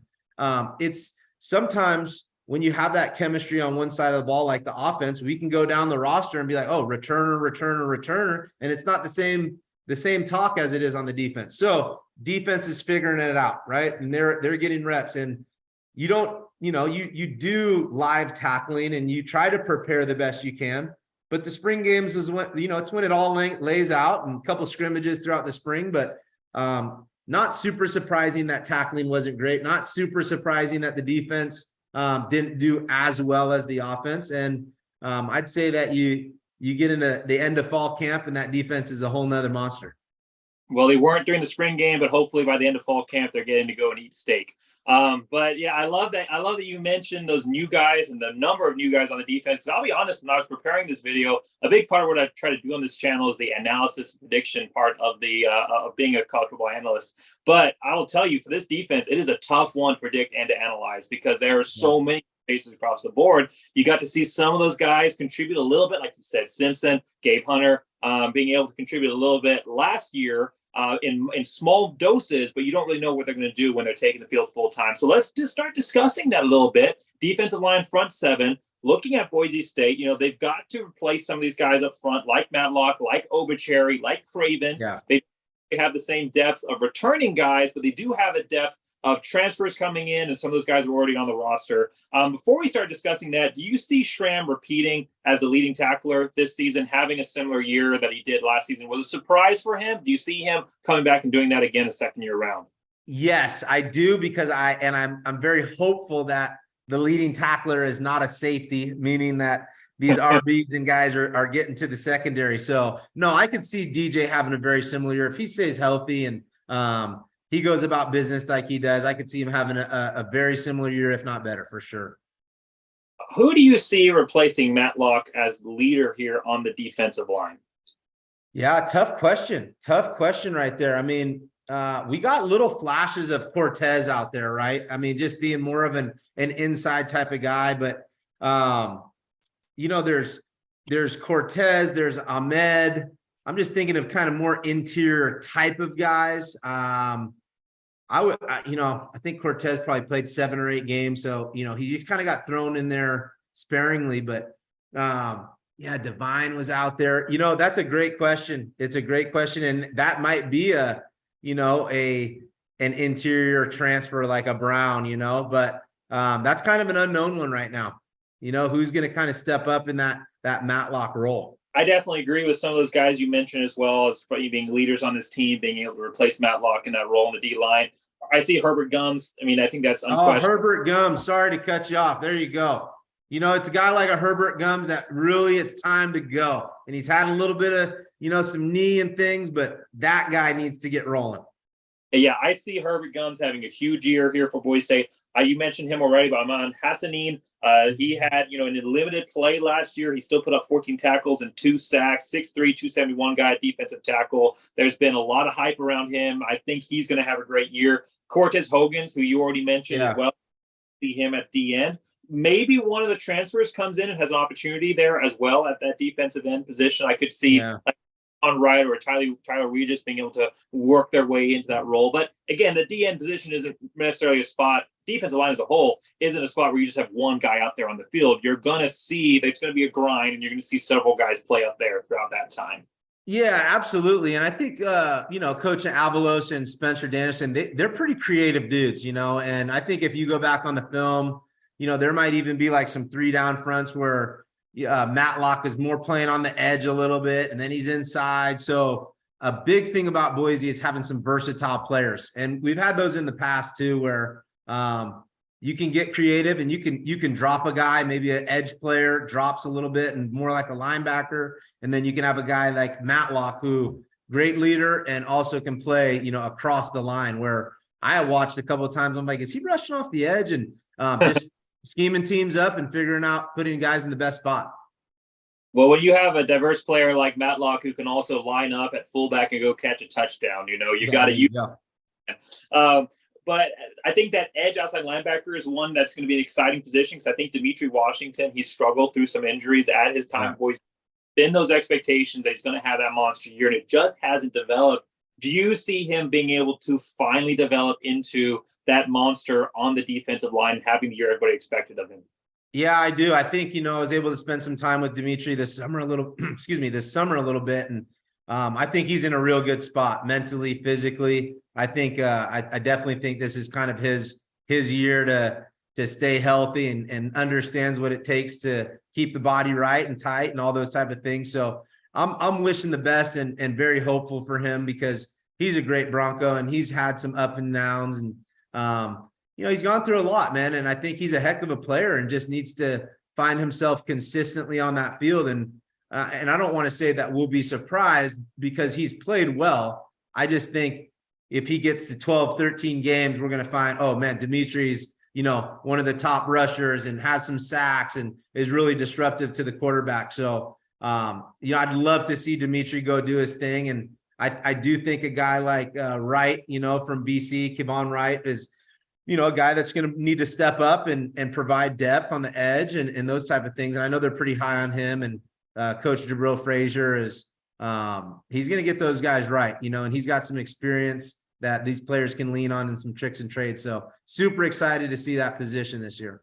it's sometimes when you have that chemistry on one side of the ball, like the offense, we can go down the roster and be like, oh, returner. And it's not the same talk as it is on the defense. So defense is figuring it out, right? And they're getting reps, and you don't, you do live tackling and you try to prepare the best you can. But the spring games is when, it's when it all lays out, and a couple scrimmages throughout the spring, but not super surprising that tackling wasn't great. Not super surprising that the defense didn't do as well as the offense. And I'd say that you get into the end of fall camp and that defense is a whole nother monster. Well, they weren't during the spring game, but hopefully by the end of fall camp, they're getting to go and eat steak. But yeah, I love that. I love that you mentioned those new guys and the number of new guys on the defense. Because I'll be honest, when I was preparing this video, a big part of what I try to do on this channel is the analysis and prediction part of the of being a college football analyst. But I'll tell you, for this defense, it is a tough one to predict and to analyze because there are so many faces across the board. You got to see some of those guys contribute a little bit, like you said, Simpson, Gabe Hunter, being able to contribute a little bit last year. In small doses, but you don't really know what they're going to do when they're taking the field full time. So let's just start discussing that a little bit. Defensive line, front 7. Looking at Boise State, they've got to replace some of these guys up front, like Matlock, like Obichari, like Cravens. Yeah. They have the same depth of returning guys, but they do have a depth of transfers coming in, and some of those guys are already on the roster. Before we start discussing that, do you see Schramm repeating as the leading tackler this season, having a similar year that he did last season? Was it a surprise for him? Do you see him coming back and doing that again a second year round? Yes, I do, because I'm very hopeful that the leading tackler is not a safety, meaning that these RBs and guys are getting to the secondary. So no, I could see DJ having a very similar year if he stays healthy and he goes about business like he does. I could see him having a very similar year, if not better, for sure. Who do you see replacing Matlock as the leader here on the defensive line? Yeah, tough question. Tough question right there. I mean, we got little flashes of Cortez out there, right? I mean, just being more of an inside type of guy, but you know, there's Cortez, there's Ahmed. I'm just thinking of kind of more interior type of guys. I think Cortez probably played 7 or 8 games, so you know he just kind of got thrown in there sparingly. But yeah, Divine was out there. You know, that's a great question. It's a great question, and that might be an interior transfer like a Brown, you know, but that's kind of an unknown one right now. You know, who's going to kind of step up in that Matlock role? I definitely agree with some of those guys you mentioned, as well as being leaders on this team, being able to replace Matlock in that role in the D line. I see Herbert Gums. I mean, I think that's unquestionable. Oh, Herbert Gums. Sorry to cut you off. There you go. You know, it's a guy like a Herbert Gums that really it's time to go. And he's had a little bit of, you know, some knee and things, but that guy needs to get rolling. Yeah, I see Herbert Gums having a huge year here for Boise State. You mentioned him already, but Aman Hassanin, he had, you know, in limited play last year, he still put up 14 tackles and 2 sacks, 6'3", 271 guy, defensive tackle. There's been a lot of hype around him. I think he's going to have a great year. Cortez Hogans, who you already mentioned as well, see him at the end. Maybe one of the transfers comes in and has an opportunity there as well at that defensive end position. I could see on Wright or Tyler Regis being able to work their way into that role. But again, the DN position isn't necessarily a spot. Defensive line as a whole isn't a spot where you just have one guy out there on the field. You're going to see that it's going to be a grind, and you're going to see several guys play up there throughout that time. Yeah, absolutely. And I think, you know, Coach Avalos and Spencer Dennison, they're pretty creative dudes, you know, and I think if you go back on the film, you know, there might even be like some 3-down fronts where Matlock is more playing on the edge a little bit, and then he's inside. So a big thing about Boise is having some versatile players. And we've had those in the past too, where you can get creative and you can drop a guy, maybe an edge player drops a little bit and more like a linebacker. And then you can have a guy like Matlock, who great leader and also can play, you know, across the line, where I watched a couple of times. I'm like, is he rushing off the edge and just scheming teams up and figuring out putting guys in the best spot? Well, when you have a diverse player like Matlock who can also line up at fullback and go catch a touchdown, you know, you got to use. But I think that edge outside linebacker is one that's going to be an exciting position, because I think Dimitri Washington, he struggled through some injuries at his time. Boys, been those expectations that he's going to have that monster year, and it just hasn't developed. Do you see him being able to finally develop into that monster on the defensive line, having the year everybody expected of him? Yeah, I do. I think, you know, I was able to spend some time with Dimitri this summer a little bit. And I think he's in a real good spot mentally, physically. I think I definitely think this is kind of his year to stay healthy and understands what it takes to keep the body right and tight and all those type of things. So I'm wishing the best and very hopeful for him, because he's a great Bronco and he's had some up and downs, and you know, he's gone through a lot, man. And I think he's a heck of a player and just needs to find himself consistently on that field. And I don't want to say that we'll be surprised, because he's played well. I just think if he gets to 12, 13 games, we're going to find, oh man, Dimitri's, you know, one of the top rushers and has some sacks and is really disruptive to the quarterback. So, you know, I'd love to see Dimitri go do his thing. And I do think a guy like Wright, you know, from BC, Kevon Wright, is, you know, a guy that's going to need to step up and provide depth on the edge and those type of things. And I know they're pretty high on him. And Coach Jabril Frazier is, he's going to get those guys right, you know, and he's got some experience that these players can lean on and some tricks and trades. So super excited to see that position this year.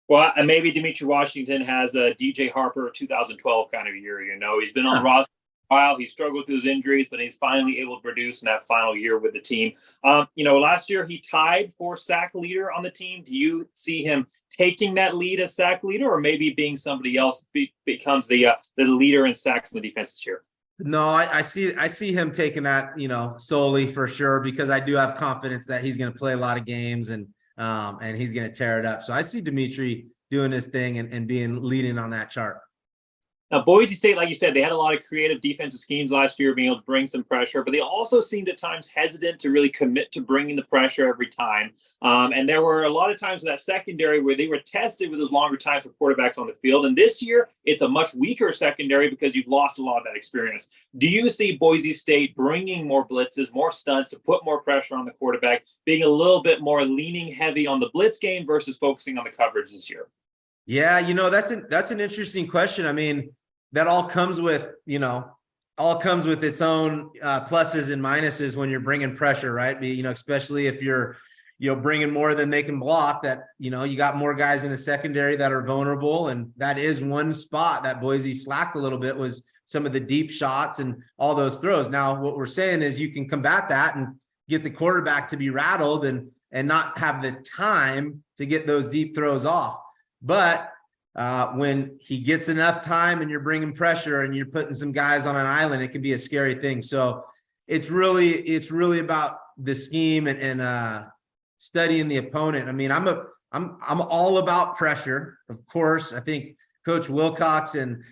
Well, and maybe Dimitri Washington has a DJ Harper 2012 kind of year. You know, he's been on the roster while. He struggled with his injuries, but he's finally able to produce in that final year with the team. Last year he tied for sack leader on the team. Do you see him taking that lead as sack leader, or maybe being somebody else becomes the leader in sacks in the defense this year? No, I see him taking that, solely for sure, because I do have confidence that he's going to play a lot of games and he's going to tear it up. So I see Dimitri doing his thing and being leading on that chart. Now, Boise State, like you said, they had a lot of creative defensive schemes last year, being able to bring some pressure, but they also seemed at times hesitant to really commit to bringing the pressure every time. And there were a lot of times in that secondary where they were tested with those longer times for quarterbacks on the field. And this year, it's a much weaker secondary because you've lost a lot of that experience. Do you see Boise State bringing more blitzes, more stunts to put more pressure on the quarterback, being a little bit more leaning heavy on the blitz game versus focusing on the coverage this year? Yeah, that's an interesting question. I mean, that all comes with its own pluses and minuses when you're bringing pressure, right? Especially if you're, bringing more than they can block, that, you got more guys in the secondary that are vulnerable. And that is one spot that Boise slacked a little bit, was some of the deep shots and all those throws. Now, what we're saying is you can combat that and get the quarterback to be rattled and not have the time to get those deep throws off. But when he gets enough time and you're bringing pressure and you're putting some guys on an island, it can be a scary thing. So it's really about the scheme and studying the opponent. I mean, I'm all about pressure, of course. I think Coach Wilcox and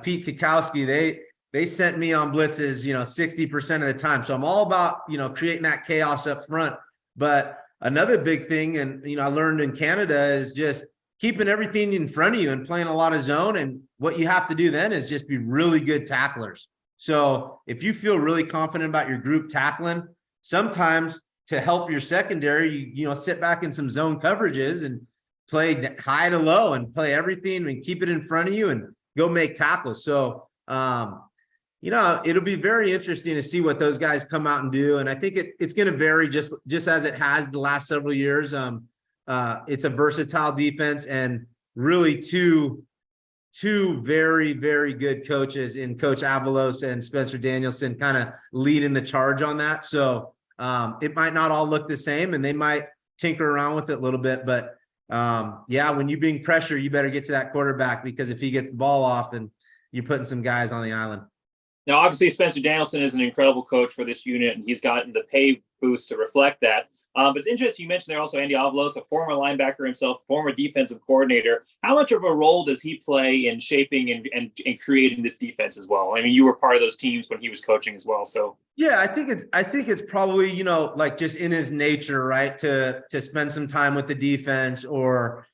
Pete Kukowski, they sent me on blitzes, 60% of the time. So I'm all about, creating that chaos up front. But another big thing, and, I learned in Canada, is just keeping everything in front of you and playing a lot of zone. And what you have to do then is just be really good tacklers. So if you feel really confident about your group tackling, sometimes to help your secondary, you sit back in some zone coverages and play high to low and play everything and keep it in front of you and go make tackles. So, it'll be very interesting to see what those guys come out and do. And I think it's going to vary just as it has the last several years. It's a versatile defense, and really two very, very good coaches in Coach Avalos and Spencer Danielson kind of leading the charge on that. So it might not all look the same, and they might tinker around with it a little bit. But when you bring pressure, you better get to that quarterback, because if he gets the ball off, and you're putting some guys on the island. Now, obviously, Spencer Danielson is an incredible coach for this unit, and he's gotten the pay boost to reflect that. But it's interesting you mentioned there also Andy Avalos, a former linebacker himself, former defensive coordinator. How much of a role does he play in shaping and creating this defense as well? I mean, you were part of those teams when he was coaching as well. So yeah, I think it's probably, just in his nature, right, to spend some time with the defense, or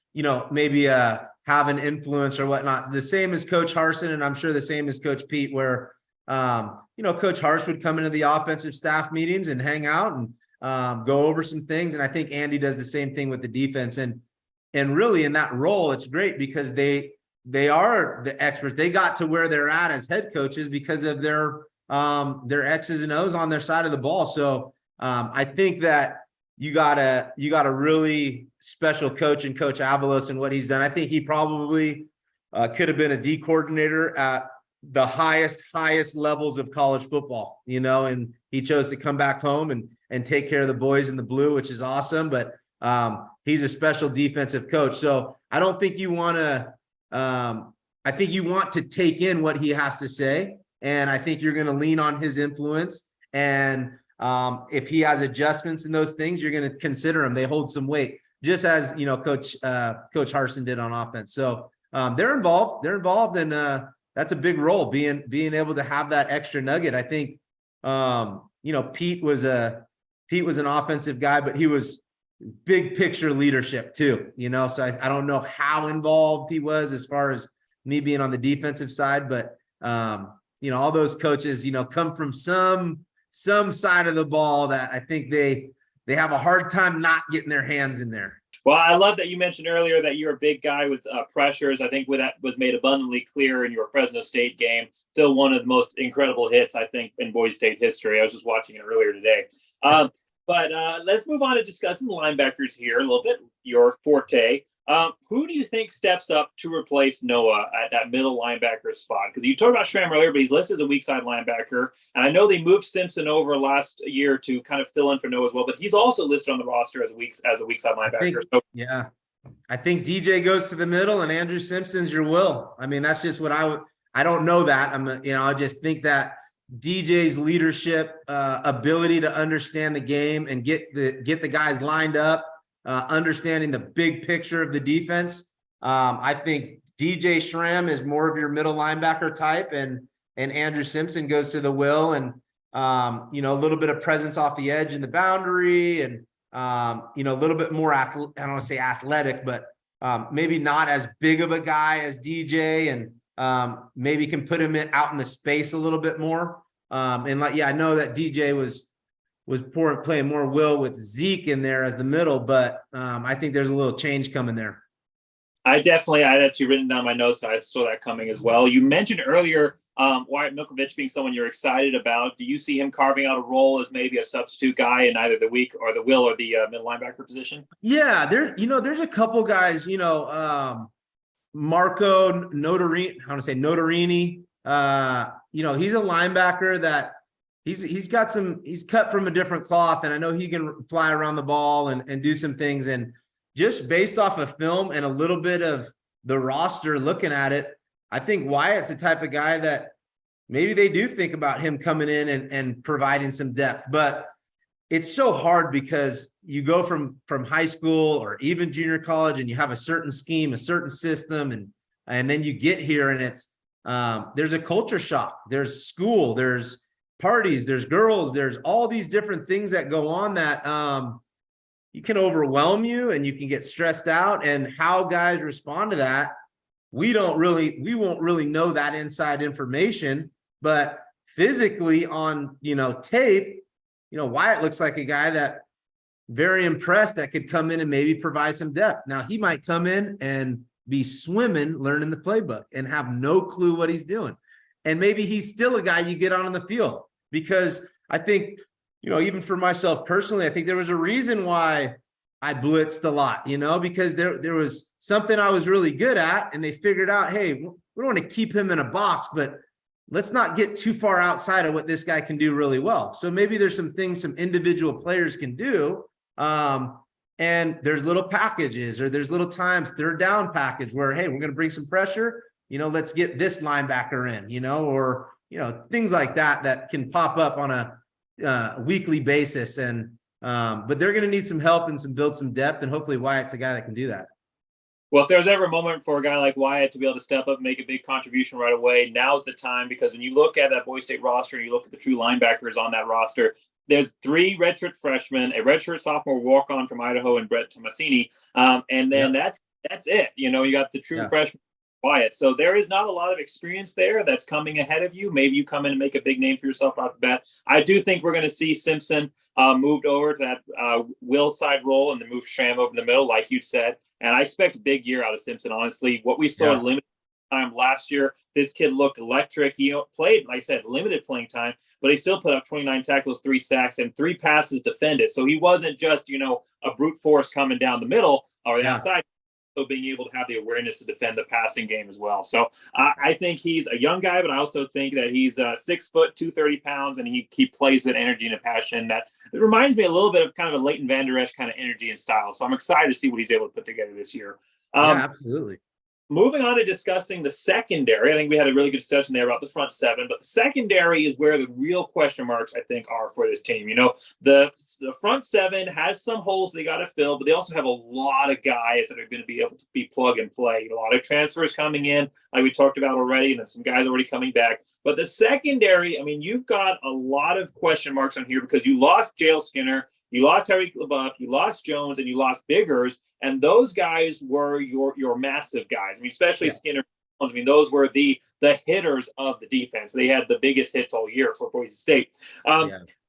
maybe have an influence or whatnot. The same as Coach Harsin, and I'm sure the same as Coach Pete, where Coach Harsh would come into the offensive staff meetings and hang out and go over some things. And I think Andy does the same thing with the defense. And really in that role, it's great because they are the experts. They got to where they're at as head coaches because of their X's and O's on their side of the ball. So I think that you got a really special coach in Coach Avalos and what he's done. I think he probably could have been a D coordinator at the highest levels of college football, and he chose to come back home and take care of the boys in the blue, which is awesome. But he's a special defensive coach. So I don't think you want to, I think you want to take in what he has to say. And I think you're going to lean on his influence. And if he has adjustments in those things, you're going to consider them. They hold some weight, just as, Coach Harsin did on offense. So they're involved, and that's a big role, being able to have that extra nugget. I think, Pete was an offensive guy, but he was big picture leadership too, so I don't know how involved he was as far as me being on the defensive side, but all those coaches, come from some side of the ball that I think they have a hard time not getting their hands in there. Well, I love that you mentioned earlier that you're a big guy with pressures. I think that was made abundantly clear in your Fresno State game. Still one of the most incredible hits, I think, in Boise State history. I was just watching it earlier today. But let's move on to discussing the linebackers here a little bit, your forte. Who do you think steps up to replace Noah at that middle linebacker spot? Because you talked about Schramm earlier, but he's listed as a weak side linebacker. And I know they moved Simpson over last year to kind of fill in for Noah as well, but he's also listed on the roster as a weak side linebacker. I think DJ goes to the middle and Andrew Simpson's your Will. I mean, that's just what I don't know that. I just think that DJ's leadership, ability to understand the game and get the guys lined up, understanding the big picture of the defense. I think DJ Schramm is more of your middle linebacker type, and Andrew Simpson goes to the Will, and a little bit of presence off the edge in the boundary, and a little bit more I don't want to say athletic, but maybe not as big of a guy as DJ, and maybe can put him out in the space a little bit more. I know that DJ was playing more Will with Zeke in there as the middle, but I think there's a little change coming there. I had actually written down my notes. I saw that coming as well. You mentioned earlier Wyatt Milkovich being someone you're excited about. Do you see him carving out a role as maybe a substitute guy in either the weak or the Will or the middle linebacker position? Yeah, there's a couple guys, Marco Notarini, Notarini. He's a linebacker that he's cut from a different cloth, and I know he can fly around the ball and do some things. And just based off of film and a little bit of the roster looking at it, I think Wyatt's the type of guy that maybe they do think about him coming in and providing some depth. But it's so hard because you go from high school or even junior college and you have a certain scheme, a certain system, and then you get here and it's there's a culture shock. There's school, there's parties, there's girls, there's all these different things that go on that you can overwhelm you and you can get stressed out. And how guys respond to that, we won't really know that inside information. But physically on tape, Wyatt looks like a guy that very impressed that could come in and maybe provide some depth. Now he might come in and be swimming, learning the playbook and have no clue what he's doing. And maybe he's still a guy you get on the field, because I think, even for myself personally, I think there was a reason why I blitzed a lot, because there was something I was really good at, and they figured out, hey, we don't want to keep him in a box, but let's not get too far outside of what this guy can do really well. So maybe there's some things some individual players can do. And there's little packages, or there's little times, third down package where, hey, we're going to bring some pressure, let's get this linebacker in, or, things like that can pop up on a weekly basis. And, but they're going to need some help and build some depth. And hopefully Wyatt's a guy that can do that. Well, if there's ever a moment for a guy like Wyatt to be able to step up and make a big contribution right away, now's the time, because when you look at that Boise State roster and you look at the true linebackers on that roster, there's 3 redshirt freshmen, a redshirt sophomore walk-on from Idaho, and Brett Tomasini. And then that's it. You got the true freshman Wyatt. So there is not a lot of experience there that's coming ahead of you. Maybe you come in and make a big name for yourself off the bat. I do think we're going to see Simpson moved over to that Will side role and then move Schramm over in the middle, like you said. And I expect a big year out of Simpson, honestly. What we saw in limited time last year, this kid looked electric. He played, like I said, limited playing time, but he still put up 29 tackles, 3 sacks, and 3 passes defended. So he wasn't just, a brute force coming down the middle or the outside. So being able to have the awareness to defend the passing game as well. So I think he's a young guy, but I also think that he's 6 foot, 230 pounds, and he plays with energy and a passion that it reminds me a little bit of kind of a Leighton Vander Esch kind of energy and style. So I'm excited to see what he's able to put together this year. Absolutely. Moving on to discussing the secondary, I think we had a really good discussion there about the front 7, but the secondary is where the real question marks, I think, are for this team. The front 7 has some holes they got to fill, but they also have a lot of guys that are going to be able to be plug and play. A lot of transfers coming in, like we talked about already, and then some guys already coming back. But the secondary, you've got a lot of question marks on here because you lost Jale Skinner, you lost Tyreek LaBeouf, you lost Jones, and you lost Biggers, and those guys were your massive guys. Especially Skinner. Those were the hitters of the defense. They had the biggest hits all year for Boise State.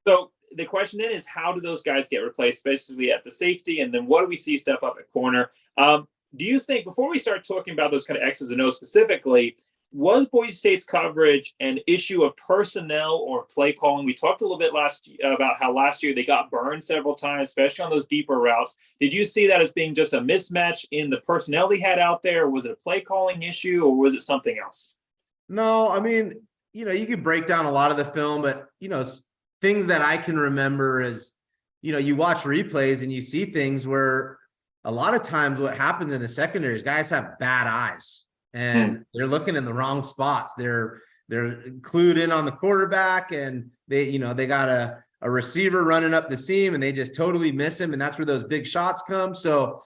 So the question then is, how do those guys get replaced, especially at the safety, and then what do we see step up at corner? Do you think, before we start talking about those kind of X's and O's specifically, was Boise State's coverage an issue of personnel or play calling? We talked a little bit about how last year they got burned several times, especially on those deeper routes. Did you see that as being just a mismatch in the personnel they had out there? Was it a play calling issue, or was it something else? No, I mean, you could break down a lot of the film, but, things that I can remember is, you watch replays and you see things where a lot of times what happens in the secondary is guys have bad eyes and they're looking in the wrong spots. They're clued in on the quarterback, and they got a receiver running up the seam and they just totally miss him. And that's where those big shots come. So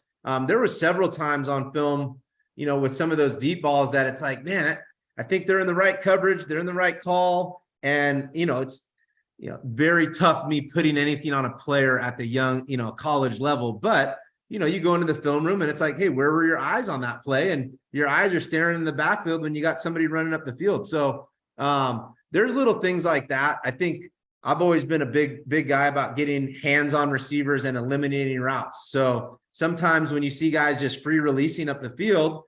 there were several times on film, with some of those deep balls that it's like, man, I think they're in the right coverage. They're in the right call. And, it's, very tough me putting anything on a player at the young, college level. But, you go into the film room and it's like, hey, where were your eyes on that play? And your eyes are staring in the backfield when you got somebody running up the field. So there's little things like that. I think I've always been a big guy about getting hands on receivers and eliminating routes. So sometimes when you see guys just free releasing up the field,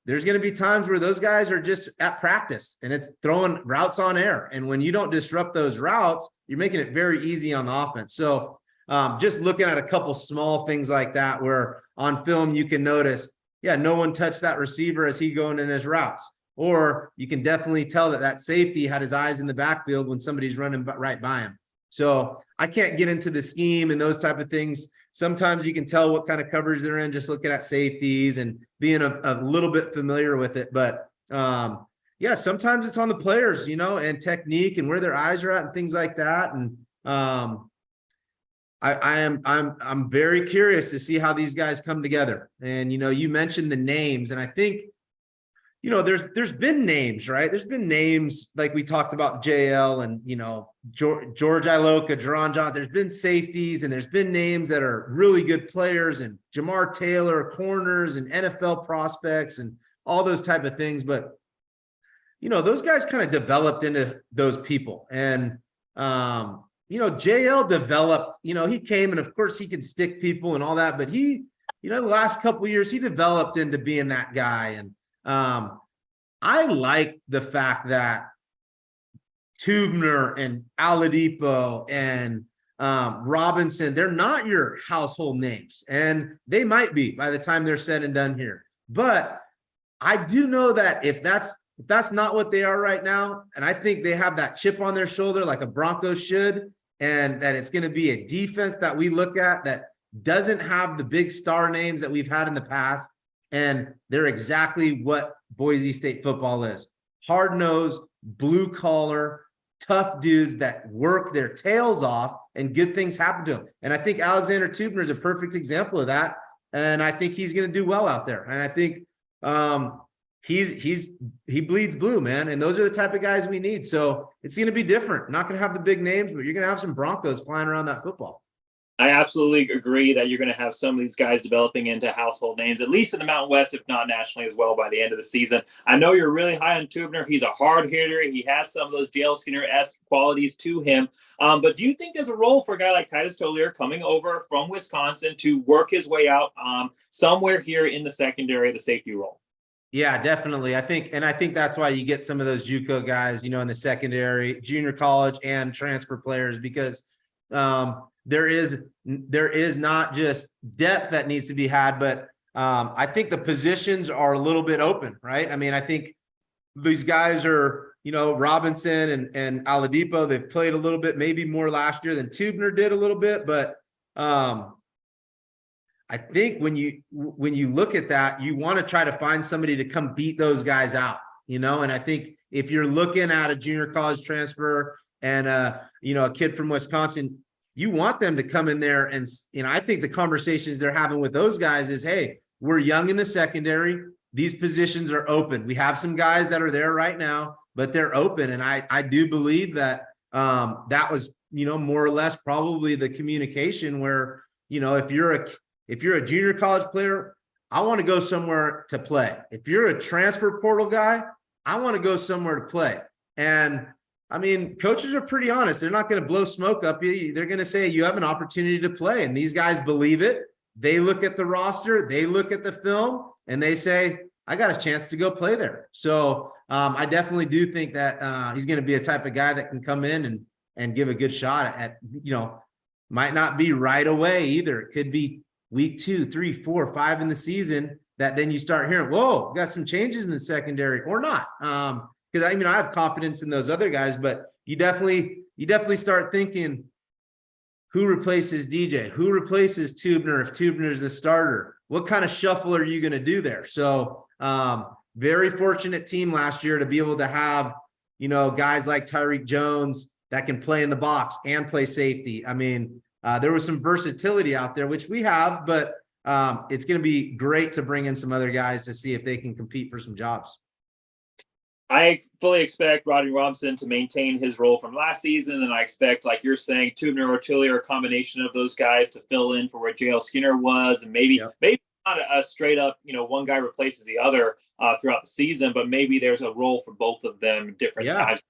there's going to be times where those guys are just at practice and it's throwing routes on air. And when you don't disrupt those routes, you're making it very easy on the offense. So just looking at a couple small things like that, where on film you can notice, yeah, no one touched that receiver as he going in his routes. Or you can definitely tell that safety had his eyes in the backfield when somebody's running right by him. So I can't get into the scheme and those type of things. Sometimes you can tell what kind of coverage they're in just looking at safeties and being a little bit familiar with it. But yeah, sometimes it's on the players, and technique and where their eyes are at and things like that. And I'm very curious to see how these guys come together. And you mentioned the names, and I think there's been names, right? There's been names like we talked about JL and, George Iloka, Jerron John. There's been safeties and there's been names that are really good players, and Jamar Taylor, corners, and NFL prospects and all those type of things. But, those guys kind of developed into those people. And, JL developed, he came, and of course he can stick people and all that, but he, the last couple of years, he developed into being that guy. And, I like the fact that Tubner and Oladipo and Robinson, they're not your household names, and they might be by the time they're said and done here. But I do know that if that's not what they are right now, and I think they have that chip on their shoulder like a Broncos should, and that it's going to be a defense that we look at that doesn't have the big star names that we've had in the past. And they're exactly what Boise State football is. Hard-nosed, blue-collar, tough dudes that work their tails off and good things happen to them. And I think Alexander Tubner is a perfect example of that. And I think he's going to do well out there. And I think he bleeds blue, man. And those are the type of guys we need. So it's going to be different. Not going to have the big names, but you're going to have some Broncos flying around that football. I absolutely agree that you're going to have some of these guys developing into household names, at least in the Mountain West, if not nationally as well, by the end of the season. I know you're really high on Tubner. He's a hard hitter. He has some of those JL Skinner-esque qualities to him. But do you think there's a role for a guy like Titus Tolier coming over from Wisconsin to work his way out somewhere here in the secondary, the safety role? Yeah, definitely. I think that's why you get some of those JUCO guys, in the secondary, junior college, and transfer players, because there is not just depth that needs to be had, but I think the positions are a little bit open, right? I mean, I think these guys are, Robinson and Oladipo, they've played a little bit, maybe more last year than Tubner did a little bit, but I think when you look at that, you want to try to find somebody to come beat those guys out, and I think if you're looking at a junior college transfer and a kid from Wisconsin, you want them to come in there and, I think the conversations they're having with those guys is, hey, we're young in the secondary. These positions are open. We have some guys that are there right now, but they're open. And I do believe that that was, more or less probably the communication where, if you're a junior college player, I want to go somewhere to play. If you're a transfer portal guy, I want to go somewhere to play. And I mean, coaches are pretty honest. They're not going to blow smoke up you. They're going to say you have an opportunity to play. And these guys believe it. They look at the roster, they look at the film, and they say, I got a chance to go play there. So I definitely do think that he's going to be a type of guy that can come in and give a good shot at, might not be right away either. It could be week 2, 3, 4, 5 in the season that then you start hearing, whoa, we got some changes in the secondary or not. Because I have confidence in those other guys, but you definitely start thinking, who replaces DJ? Who replaces Tubner if Tubner is the starter? What kind of shuffle are you going to do there? So very fortunate team last year to be able to have, guys like Tyreek Jones that can play in the box and play safety. There was some versatility out there, which we have, but it's going to be great to bring in some other guys to see if they can compete for some jobs. I fully expect Rodney Robinson to maintain his role from last season, and I expect, like you're saying, Tubner or Tilly or a combination of those guys to fill in for where JL Skinner was, and maybe not a straight up, one guy replaces the other throughout the season, but maybe there's a role for both of them, different times,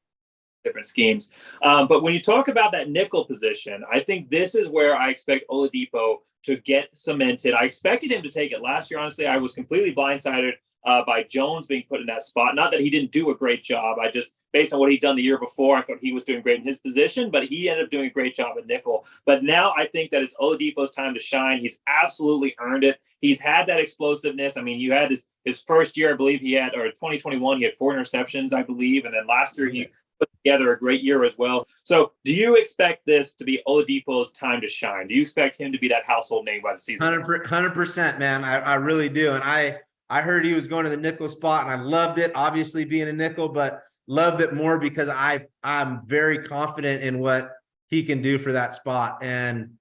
different schemes. But when you talk about that nickel position, I think this is where I expect Oladipo to get cemented. I expected him to take it last year. Honestly, I was completely blindsided by Jones being put in that spot. Not that he didn't do a great job. I just, based on what he'd done the year before, I thought he was doing great in his position, but he ended up doing a great job at nickel. But now I think that it's Oladipo's time to shine. He's absolutely earned it. He's had that explosiveness. You had his first year, I believe he had, or 2021, he had 4 interceptions, I believe. And then last year he put together a great year as well. So do you expect this to be Oladipo's time to shine? Do you expect him to be that household name by the season? 100%, man. I really do. And I heard he was going to the nickel spot, and I loved it, obviously being a nickel, but loved it more because I'm very confident in what he can do for that spot. And,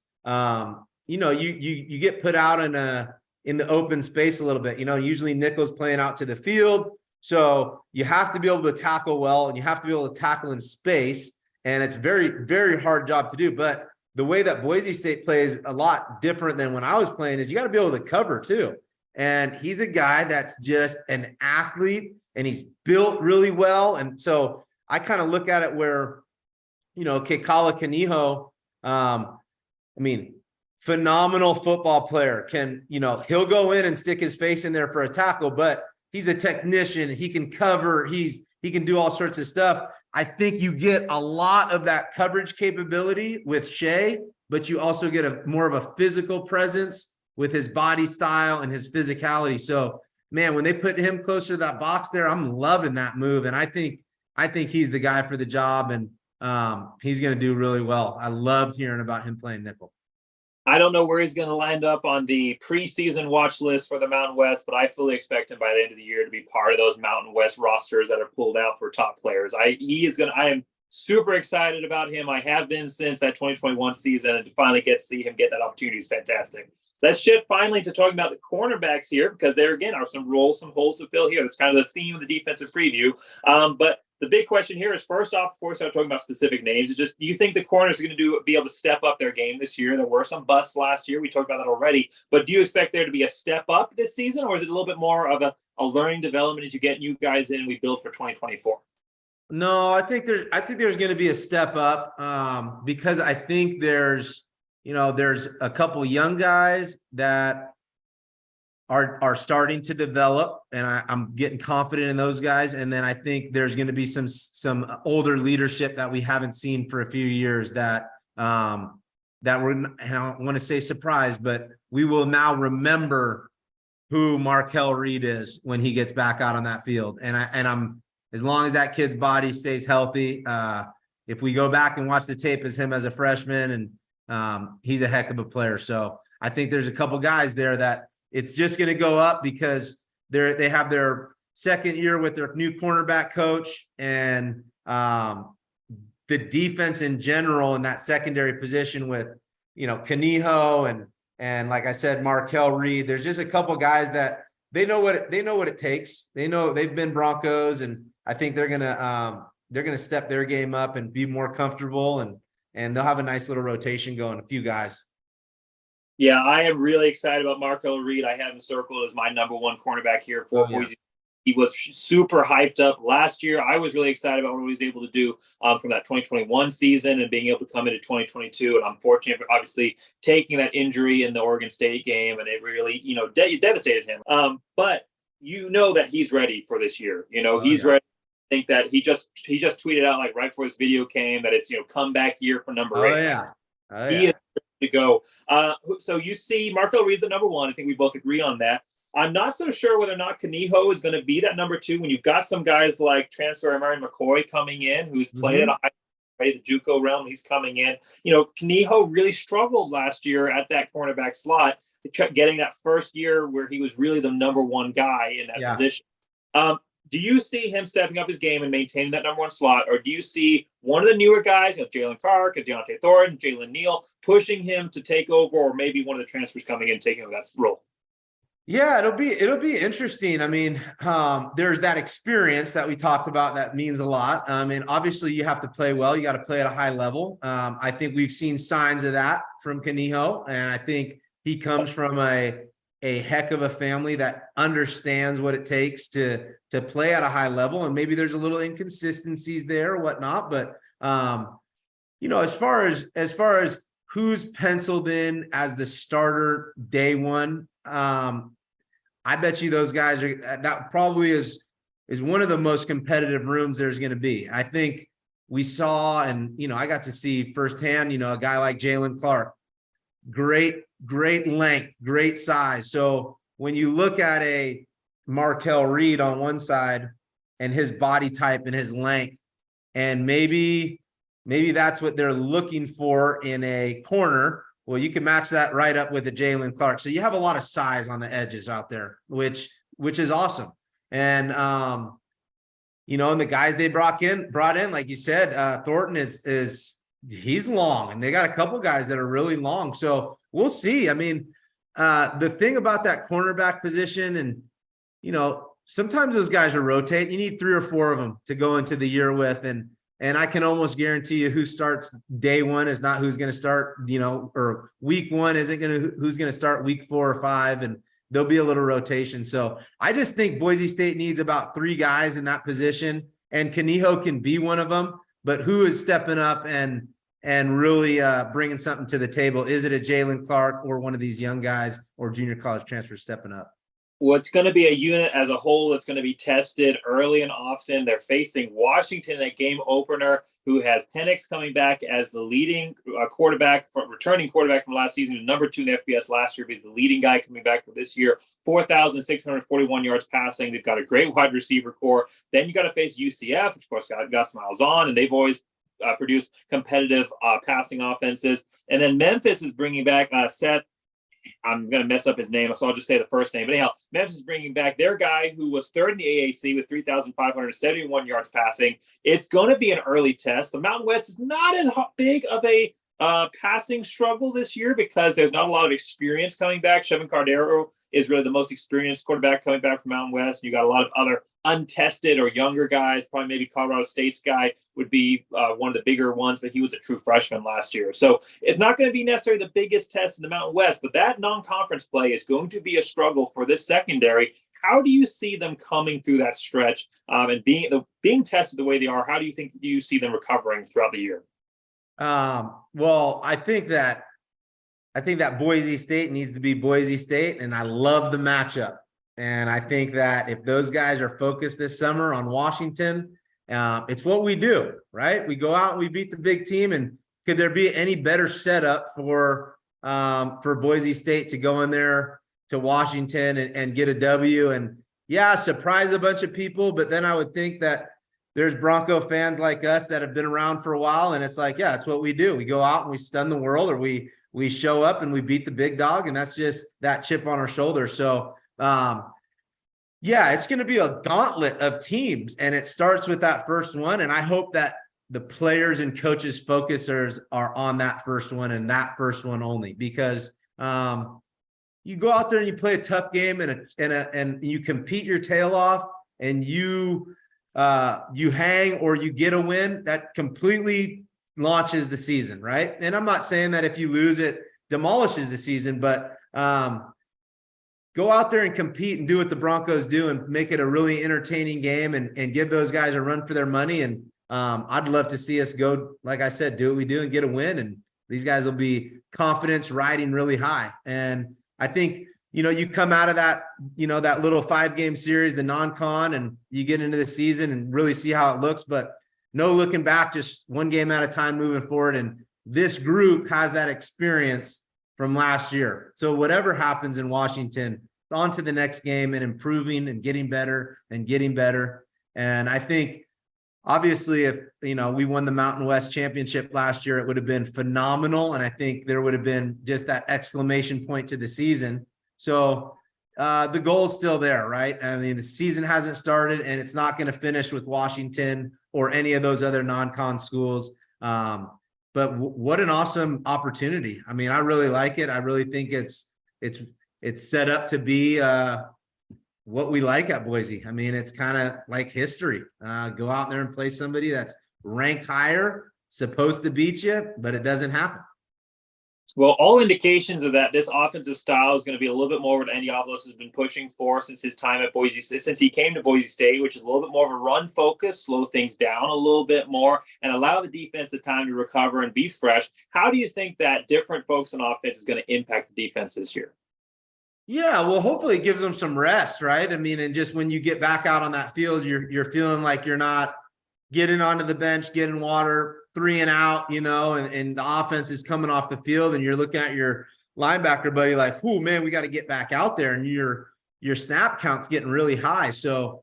you get put out in the open space a little bit, usually nickel's playing out to the field. So you have to be able to tackle well, and you have to be able to tackle in space. And it's very, very hard job to do. But the way that Boise State plays a lot different than when I was playing is you got to be able to cover too. And he's a guy that's just an athlete, and he's built really well. And so I kind of look at it where, Kekala Kaniho, phenomenal football player, can, he'll go in and stick his face in there for a tackle, but he's a technician. He can cover. He can do all sorts of stuff. I think you get a lot of that coverage capability with Shea, but you also get more of a physical presence with his body style and his physicality. So, man, when they put him closer to that box there, I'm loving that move. And I think he's the guy for the job, and he's going to do really well. I loved hearing about him playing nickel. I don't know where he's going to land up on the preseason watch list for the Mountain West, but I fully expect him by the end of the year to be part of those Mountain West rosters that are pulled out for top players. I am super excited about him. I have been since that 2021 season, and to finally get to see him get that opportunity is fantastic. Let's shift finally to talking about the cornerbacks here, because there again are some holes to fill here. That's kind of the theme of the defensive preview. But the big question here is, first off, before we start talking about specific names, is just, do you think the corners are going to be able to step up their game this year? There were some busts last year. We talked about that already. But do you expect there to be a step up this season, or is it a little bit more of a learning development as you get new guys in and we build for 2024? No, I think there's going to be a step up because I think there's a couple young guys that are starting to develop, and I'm getting confident in those guys. And then I think there's going to be some older leadership that we haven't seen for a few years that we're, I don't want to say surprised, but we will now remember who Markel Reed is when he gets back out on that field. And I'm, as long as that kid's body stays healthy, if we go back and watch the tape as him as a freshman, and he's a heck of a player. So I think there's a couple guys there that it's just going to go up because they have their second year with their new cornerback coach, and the defense in general in that secondary position with, Kaniho and like I said, Markel Reed. There's just a couple guys that they know what it takes. They know they've been Broncos, and I think they're gonna step their game up and be more comfortable, and they'll have a nice little rotation going, a few guys. Yeah, I am really excited about Markel Reed. I have him circled as my number one cornerback here for Boise. He was super hyped up last year. I was really excited about what he was able to do from that 2021 season and being able to come into 2022. And I'm fortunate for obviously taking that injury in the Oregon State game, and it really, devastated him. But you know that he's ready for this year. He's yeah. ready. I think that he just tweeted out like right before this video came that it's comeback year for number 8. He is ready to go. So you see Markel Reed's the number 1. I think we both agree on that. I'm not so sure whether or not Kaniho is going to be that number 2 when you've got some guys like transfer Marion McCoy coming in, who's played at a high the JUCO realm. He's coming in. Kaniho really struggled last year at that cornerback slot, getting that first year where he was really the number 1 guy in that position. Do you see him stepping up his game and maintaining that number 1 slot, or do you see one of the newer guys, Jalen Clark, Deontay Thornton, Jalen Neal, pushing him to take over, or maybe one of the transfers coming in taking over that role? Yeah, it'll be interesting. I mean, there's that experience that we talked about that means a lot. And obviously you have to play well. You got to play at a high level. I think we've seen signs of that from Kaniho, and I think he comes from a heck of a family that understands what it takes to play at a high level. And maybe there's a little inconsistencies there or whatnot, but as far as who's penciled in as the starter day 1, I bet you those guys that probably is one of the most competitive rooms there's going to be. I think we saw, and I got to see firsthand, a guy like Jalen Clark, great length, great size. So when you look at a Markel Reed on one side and his body type and his length, and maybe that's what they're looking for in a corner. Well, you can match that right up with a Jalen Clark. So you have a lot of size on the edges out there, which is awesome. And, and the guys they brought in, like you said, Thornton he's long, and they got a couple guys that are really long. So we'll see. I mean, the thing about that cornerback position, and, sometimes those guys are rotate. You need 3 or 4 of them to go into the year with. And I can almost guarantee you who starts day 1 is not who's going to start, or week 1 isn't who's going to start week 4 or 5, and there'll be a little rotation. So I just think Boise State needs about 3 guys in that position, and Kaniho can be one of them. But who is stepping up and really bringing something to the table? Is it a Jalen Clark or one of these young guys or junior college transfers stepping up? What's going to be a unit as a whole that's going to be tested early and often. They're facing Washington in that game opener, who has Penix coming back as the leading returning quarterback from last season, number 2 in the FBS last year, but the leading guy coming back for this year. 4,641 yards passing. They've got a great wide receiver core. Then you got to face UCF, which of course got Gus Miles on, and they've always produced competitive passing offenses. And then Memphis is bringing back Seth. I'm going to mess up his name, so I'll just say the first name. But anyhow, Memphis is bringing back their guy who was 3rd in the AAC with 3,571 yards passing. It's going to be an early test. The Mountain West is not as big of a passing struggle this year because there's not a lot of experience coming back. Chevin Cardero is really the most experienced quarterback coming back from Mountain West. You got a lot of other untested or younger guys. Probably maybe Colorado State's guy would be one of the bigger ones, but he was a true freshman last year. So it's not going to be necessarily the biggest test in the Mountain West, but that non-conference play is going to be a struggle for this secondary. How do you see them coming through that stretch and being tested the way they are? How do you see them recovering throughout the year? Well, I think that Boise State needs to be Boise State, and I love the matchup. And I think that if those guys are focused this summer on Washington, it's what we do, right? We go out and we beat the big team. And could there be any better setup for Boise State to go in there to Washington and get a W? And yeah, surprise a bunch of people, but then I would think that there's Bronco fans like us that have been around for a while, and it's like, yeah, it's what we do. We go out and we stun the world, or we show up and we beat the big dog, and that's just that chip on our shoulder. So, yeah, it's going to be a gauntlet of teams, and it starts with that first one, and I hope that the players and coaches focusers are on that first one and that first one only, because you go out there and you play a tough game and you compete your tail off, and you hang or you get a win, that completely launches the season, right? And I'm not saying that if you lose, it demolishes the season, but go out there and compete and do what the Broncos do and make it a really entertaining game and give those guys a run for their money. And I'd love to see us go, like I said, do what we do and get a win. And these guys will be confidence riding really high. And I think you come out of that, that little 5-game series, the non-con, and you get into the season and really see how it looks, but no looking back, just one game at a time moving forward. And this group has that experience from last year. So whatever happens in Washington, on to the next game and improving and getting better and getting better. And I think obviously if, we won the Mountain West Championship last year, it would have been phenomenal. And I think there would have been just that exclamation point to the season. So the goal is still there, right? I mean, the season hasn't started and it's not going to finish with Washington or any of those other non-con schools. But what an awesome opportunity. I mean, I really like it. I really think it's set up to be what we like at Boise. I mean, it's kind of like history. Go out there and play somebody that's ranked higher, supposed to beat you, but it doesn't happen. Well, all indications of that, this offensive style is going to be a little bit more what Andy Avalos has been pushing for since his time at Boise, since he came to Boise State, which is a little bit more of a run focus, slow things down a little bit more, and allow the defense the time to recover and be fresh. How do you think that different folks on offense is going to impact the defense this year? Yeah, well, hopefully it gives them some rest, right? I mean, and just when you get back out on that field, you're feeling like you're not getting onto the bench, getting water, 3 and out, and the offense is coming off the field and you're looking at your linebacker buddy like, oh man, we got to get back out there. And your snap count's getting really high. So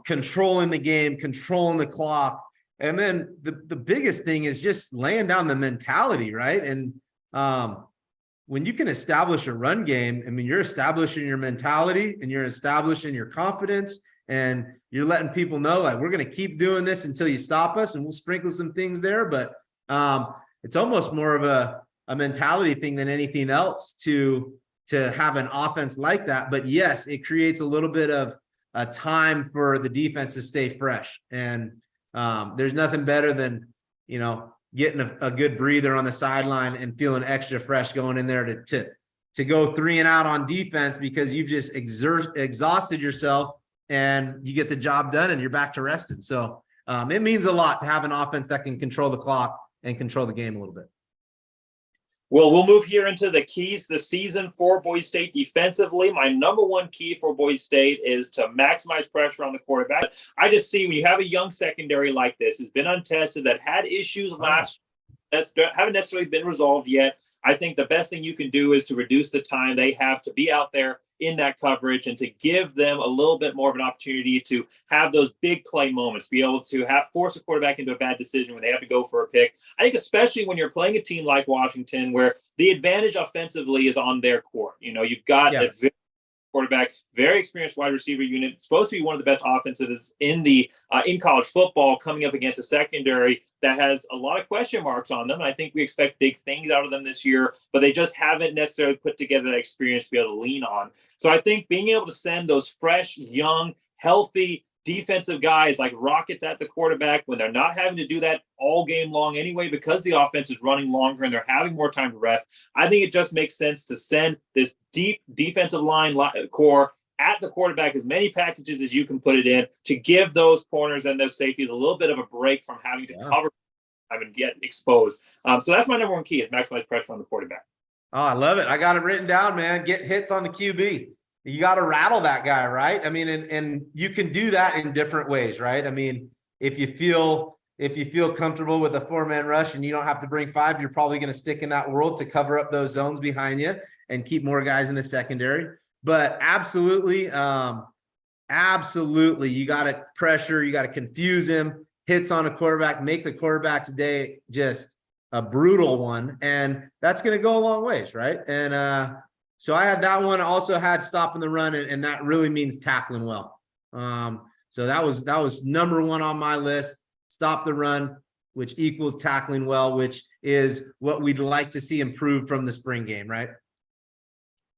controlling the game, controlling the clock. And then the biggest thing is just laying down the mentality, right? And when you can establish a run game, I mean, you're establishing your mentality and you're establishing your confidence and you're letting people know, like, we're going to keep doing this until you stop us, and we'll sprinkle some things there. But it's almost more of a mentality thing than anything else to have an offense like that. But yes, it creates a little bit of a time for the defense to stay fresh. And there's nothing better than, getting a good breather on the sideline and feeling extra fresh going in there to go 3 and out on defense because you've just exhausted yourself and you get the job done and you're back to resting. So it means a lot to have an offense that can control the clock and control the game a little bit. Well, we'll move here into the keys this season for Boise State defensively. My number one key for Boise State is to maximize pressure on the quarterback. I just see when you have a young secondary like this who's been untested, that had issues last year, that haven't necessarily been resolved yet, I think the best thing you can do is to reduce the time they have to be out there in that coverage and to give them a little bit more of an opportunity to have those big play moments, be able to force a quarterback into a bad decision when they have to go for a pick. I think especially when you're playing a team like Washington, where the advantage offensively is on their court. You've got a very quarterback, very experienced wide receiver unit, supposed to be one of the best offensives in college football, coming up against a secondary that has a lot of question marks on them. I think we expect big things out of them this year, but they just haven't necessarily put together that experience to be able to lean on. So I think being able to send those fresh, young, healthy defensive guys like rockets at the quarterback when they're not having to do that all game long anyway, because the offense is running longer and they're having more time to rest, I think it just makes sense to send this deep defensive line core at the quarterback, as many packages as you can put it in, to give those corners and those safeties a little bit of a break from having to cover and get exposed. So that's my number one key, is maximize pressure on the quarterback. Oh, I love it. I got it written down, man. Get hits on the QB. You got to rattle that guy, right? I mean, and you can do that in different ways, right? I mean, if you feel comfortable with a 4-man rush and you don't have to bring 5, you're probably going to stick in that world to cover up those zones behind you and keep more guys in the secondary. But absolutely, you got to pressure, you got to confuse him, hits on a quarterback, make the quarterback's day just a brutal one. And that's going to go a long ways, right? And so I had that one. I also had stopping the run, and that really means tackling well. So that was number one on my list, stop the run, which equals tackling well, which is what we'd like to see improved from the spring game, right?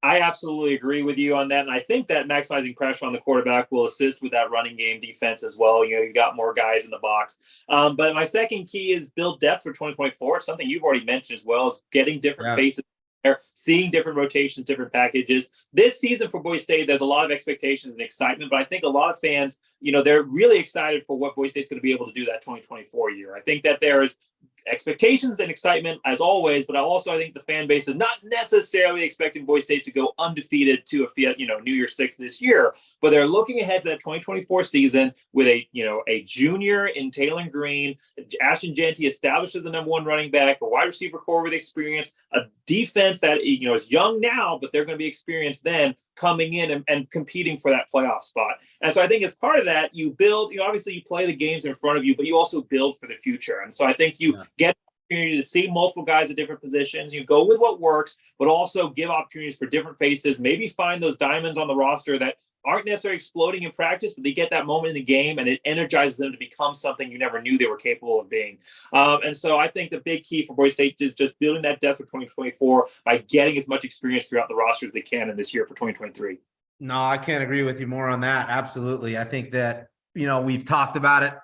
I absolutely agree with you on that. And I think that maximizing pressure on the quarterback will assist with that running game defense as well. You got more guys in the box. But my second key is build depth for 2024. It's something you've already mentioned as well, is getting different faces there, seeing different rotations, different packages. This season for Boise State, there's a lot of expectations and excitement, but I think a lot of fans, they're really excited for what Boise State's going to be able to do that 2024 year. I think that there is expectations and excitement as always, but I think the fan base is not necessarily expecting Boise State to go undefeated to New Year's Six this year, but they're looking ahead to that 2024 season with a junior in Taylor Green, Ashton Jeanty established as the number one running back, a wide receiver core with experience, a defense that is young now, but they're going to be experienced then coming in and competing for that playoff spot. And so I think as part of that, you build, obviously you play the games in front of you, but you also build for the future. And so I think you get the opportunity to see multiple guys at different positions. You go with what works, but also give opportunities for different faces, maybe find those diamonds on the roster that aren't necessarily exploding in practice, but they get that moment in the game and it energizes them to become something you never knew they were capable of being. And so I think the big key for Boise State is just building that depth for 2024 by getting as much experience throughout the roster as they can in this year for 2023. No, I can't agree with you more on that. Absolutely. I think that, we've talked about it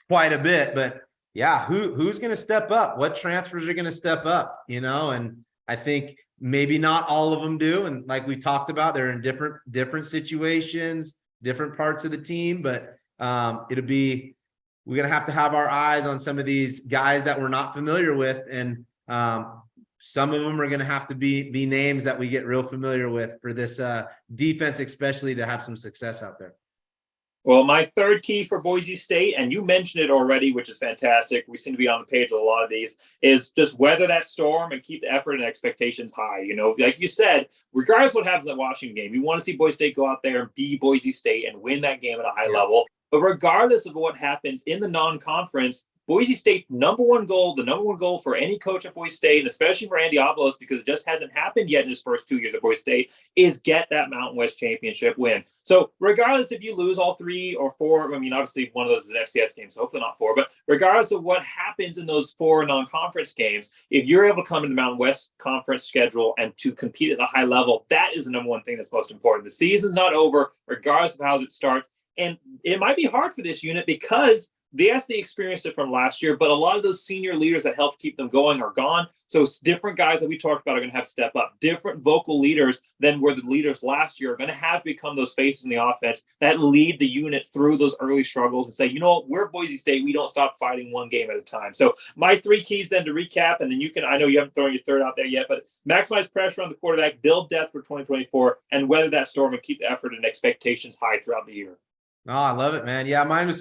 quite a bit, but yeah, who's going to step up? What transfers are going to step up, and I think maybe not all of them do. And like we talked about, they're in different situations, different parts of the team, but we're going to have our eyes on some of these guys that we're not familiar with. And some of them are going to have to be names that we get real familiar with for this defense, especially to have some success out there. Well, my third key for Boise State, and you mentioned it already, which is fantastic. We seem to be on the page with a lot of these, is just weather that storm and keep the effort and expectations high. Like you said, regardless of what happens at Washington game, you want to see Boise State go out there and be Boise State and win that game at a high level. But regardless of what happens in the non-conference, Boise State, the number one goal for any coach at Boise State, and especially for Andy Avalos, because it just hasn't happened yet in his first 2 years at Boise State, is get that Mountain West championship win. So regardless if you lose all 3 or 4, obviously one of those is an FCS game, so hopefully not 4, but regardless of what happens in those 4 non-conference games, if you're able to come into the Mountain West conference schedule and to compete at a high level, that is the number one thing that's most important. The season's not over, regardless of how it starts. And it might be hard for this unit because they experienced it from last year, but a lot of those senior leaders that helped keep them going are gone. So different guys that we talked about are going to have to step up. Different vocal leaders than were the leaders last year are going to have to become those faces in the offense that lead the unit through those early struggles and say, we're Boise State. We don't stop fighting one game at a time. So my 3 keys then to recap, and then I know you haven't thrown your third out there yet, but maximize pressure on the quarterback, build depth for 2024, and weather that storm and keep the effort and expectations high throughout the year. Oh, I love it, man. Yeah, mine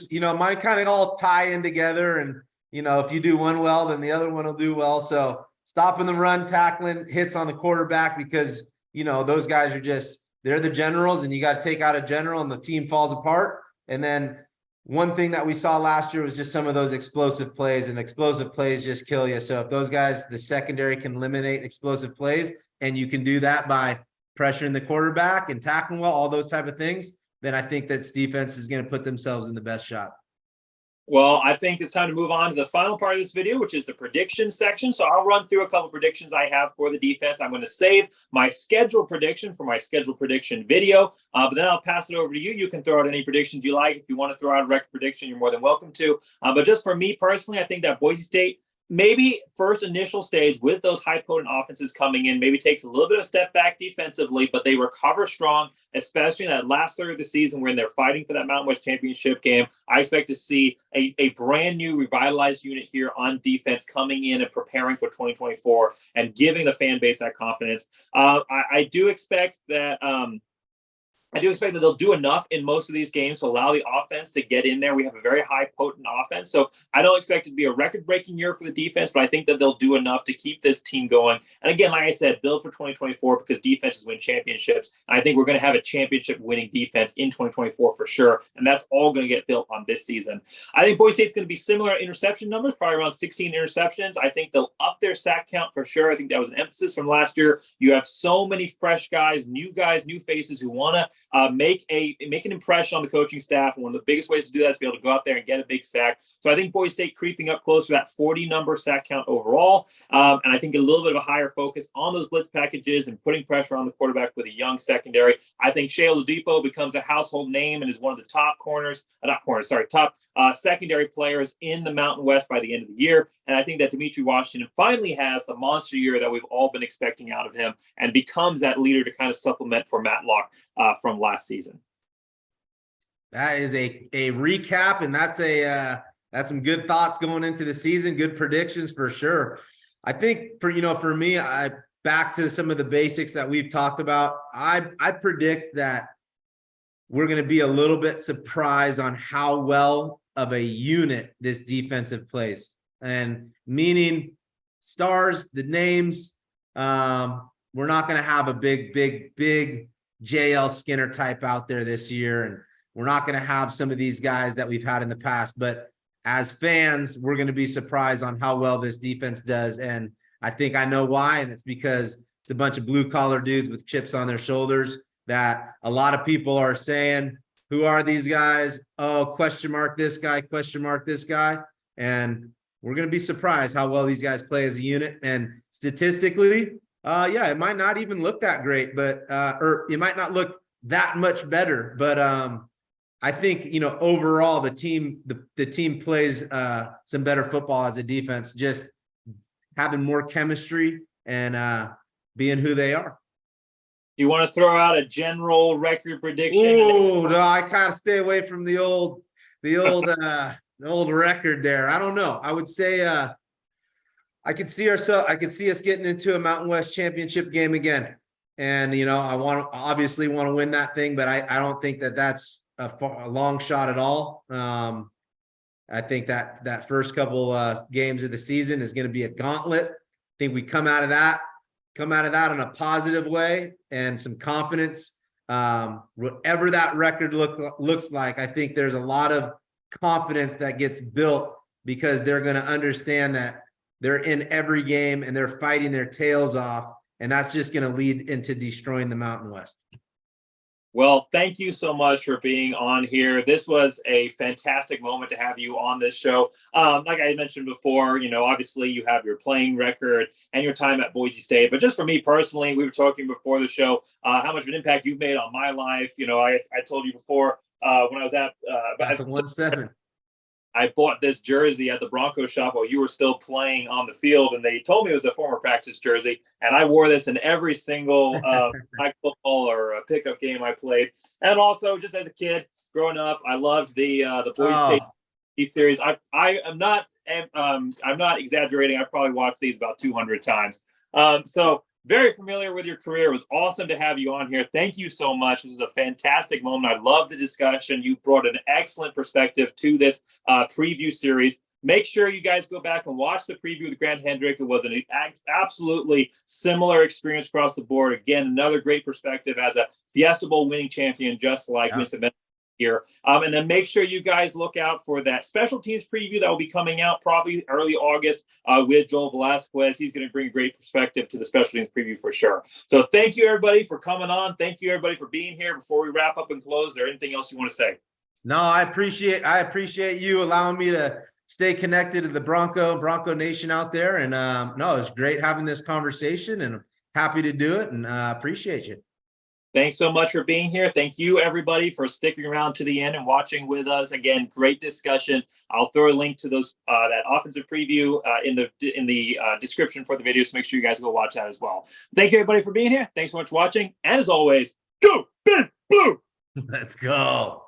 kind of all tie in together. And, if you do one well, then the other one will do well. So stopping the run, tackling, hits on the quarterback, because, those guys they're the generals, and you got to take out a general and the team falls apart. And then one thing that we saw last year was just some of those explosive plays, and explosive plays just kill you. So if those guys, the secondary, can eliminate explosive plays, and you can do that by pressuring the quarterback and tackling well, all those type of things, then I think that defense is going to put themselves in the best shot. Well, I think it's time to move on to the final part of this video, which is the prediction section. So I'll run through a couple of predictions I have for the defense. I'm going to save my schedule prediction for my schedule prediction video, but then I'll pass it over to you. You can throw out any predictions you like. If you want to throw out a record prediction, you're more than welcome to. But just for me personally, I think that Boise State, maybe first initial stage with those high potent offenses coming in, maybe takes a little bit of a step back defensively, but they recover strong, especially in that last third of the season when they're fighting for that Mountain West championship game. I expect to see a brand new revitalized unit here on defense coming in and preparing for 2024 and giving the fan base that confidence. I do expect that they'll do enough in most of these games to allow the offense to get in there. We have a very high potent offense. So I don't expect it to be a record-breaking year for the defense, but I think that they'll do enough to keep this team going. And again, like I said, build for 2024 because defenses win championships. And I think we're going to have a championship-winning defense in 2024 for sure. And that's all going to get built on this season. I think Boise State's going to be similar interception numbers, probably around 16 interceptions. I think they'll up their sack count for sure. I think that was an emphasis from last year. You have so many fresh guys, new faces who want to make an impression on the coaching staff. And one of the biggest ways to do that is to be able to go out there and get a big sack. So I think Boise State creeping up closer to that 40 number sack count overall. And I think a little bit of a higher focus on those blitz packages and putting pressure on the quarterback with a young secondary. I think Shea Oladipo becomes a household name and is one of the top top secondary players in the Mountain West by the end of the year. And I think that Dimitri Washington finally has the monster year that we've all been expecting out of him and becomes that leader to kind of supplement for Matlock from last season. That is a recap, and that's That's some good thoughts going into the season. Good predictions for sure. I think for me, back to some of the basics that we've talked about. I predict that we're going to be a little bit surprised on how well of a unit this defensive plays, and meaning stars, the names. We're not going to have a big JL Skinner type out there this year, and we're not going to have some of these guys that we've had in the past. But as fans, we're going to be surprised on how well this defense does, and I think I know why, and it's because it's a bunch of blue-collar dudes with chips on their shoulders that a lot of people are saying, who are these guys? Oh, question mark this guy, question mark this guy. And we're going to be surprised how well these guys play as a unit. And statistically, it might not even look that great, but or it might not look that much better. But I think, overall, the team plays some better football as a defense, just having more chemistry and being who they are. Do you want to throw out a general record prediction? Oh, no, I kind of stay away from the old record there. I don't know. I would say I could see us getting into a Mountain West championship game again. And, I obviously want to win that thing, but I don't think that's a long shot at all. I think that first couple games of the season is going to be a gauntlet. I think we come out of that in a positive way and some confidence. Whatever that record looks like, I think there's a lot of confidence that gets built because they're going to understand that they're in every game and they're fighting their tails off, and that's just going to lead into destroying the Mountain West. Well, thank you so much for being on here. This was a fantastic moment to have you on this show. Like I mentioned before, obviously you have your playing record and your time at Boise State. But just for me personally, we were talking before the show, how much of an impact you've made on my life. I told you before when I was at 1-7. I bought this jersey at the Bronco shop while you were still playing on the field, and they told me it was a former practice jersey, and I wore this in every single flag football or pickup game I played. And also, just as a kid growing up, I loved the Boise State series. I'm not exaggerating. I probably watched these about 200 times. So very familiar with your career. It was awesome to have you on here. Thank you so much. This is a fantastic moment. I love the discussion. You brought an excellent perspective to this preview series. Make sure you guys go back and watch the preview with Grant Hendrick. It was an absolutely similar experience across the board. Again, another great perspective as a Fiesta Bowl winning champion, just like Winston Venable here. And then make sure you guys look out for that special teams preview that will be coming out probably early August with Joel Velazquez. He's going to bring a great perspective to the special teams preview for sure. So thank you, everybody, for coming on. Thank you, everybody, for being here. Before we wrap up and close, is there anything else you want to say? No, I appreciate you allowing me to stay connected to the Bronco Nation out there. And no, it's great having this conversation, and I'm happy to do it, and appreciate you. Thanks so much for being here. Thank you, everybody, for sticking around to the end and watching with us. Again, great discussion. I'll throw a link to those that offensive preview in the description for the video, so make sure you guys go watch that as well. Thank you, everybody, for being here. Thanks so much for watching. And as always, go Ben Blue. Let's go.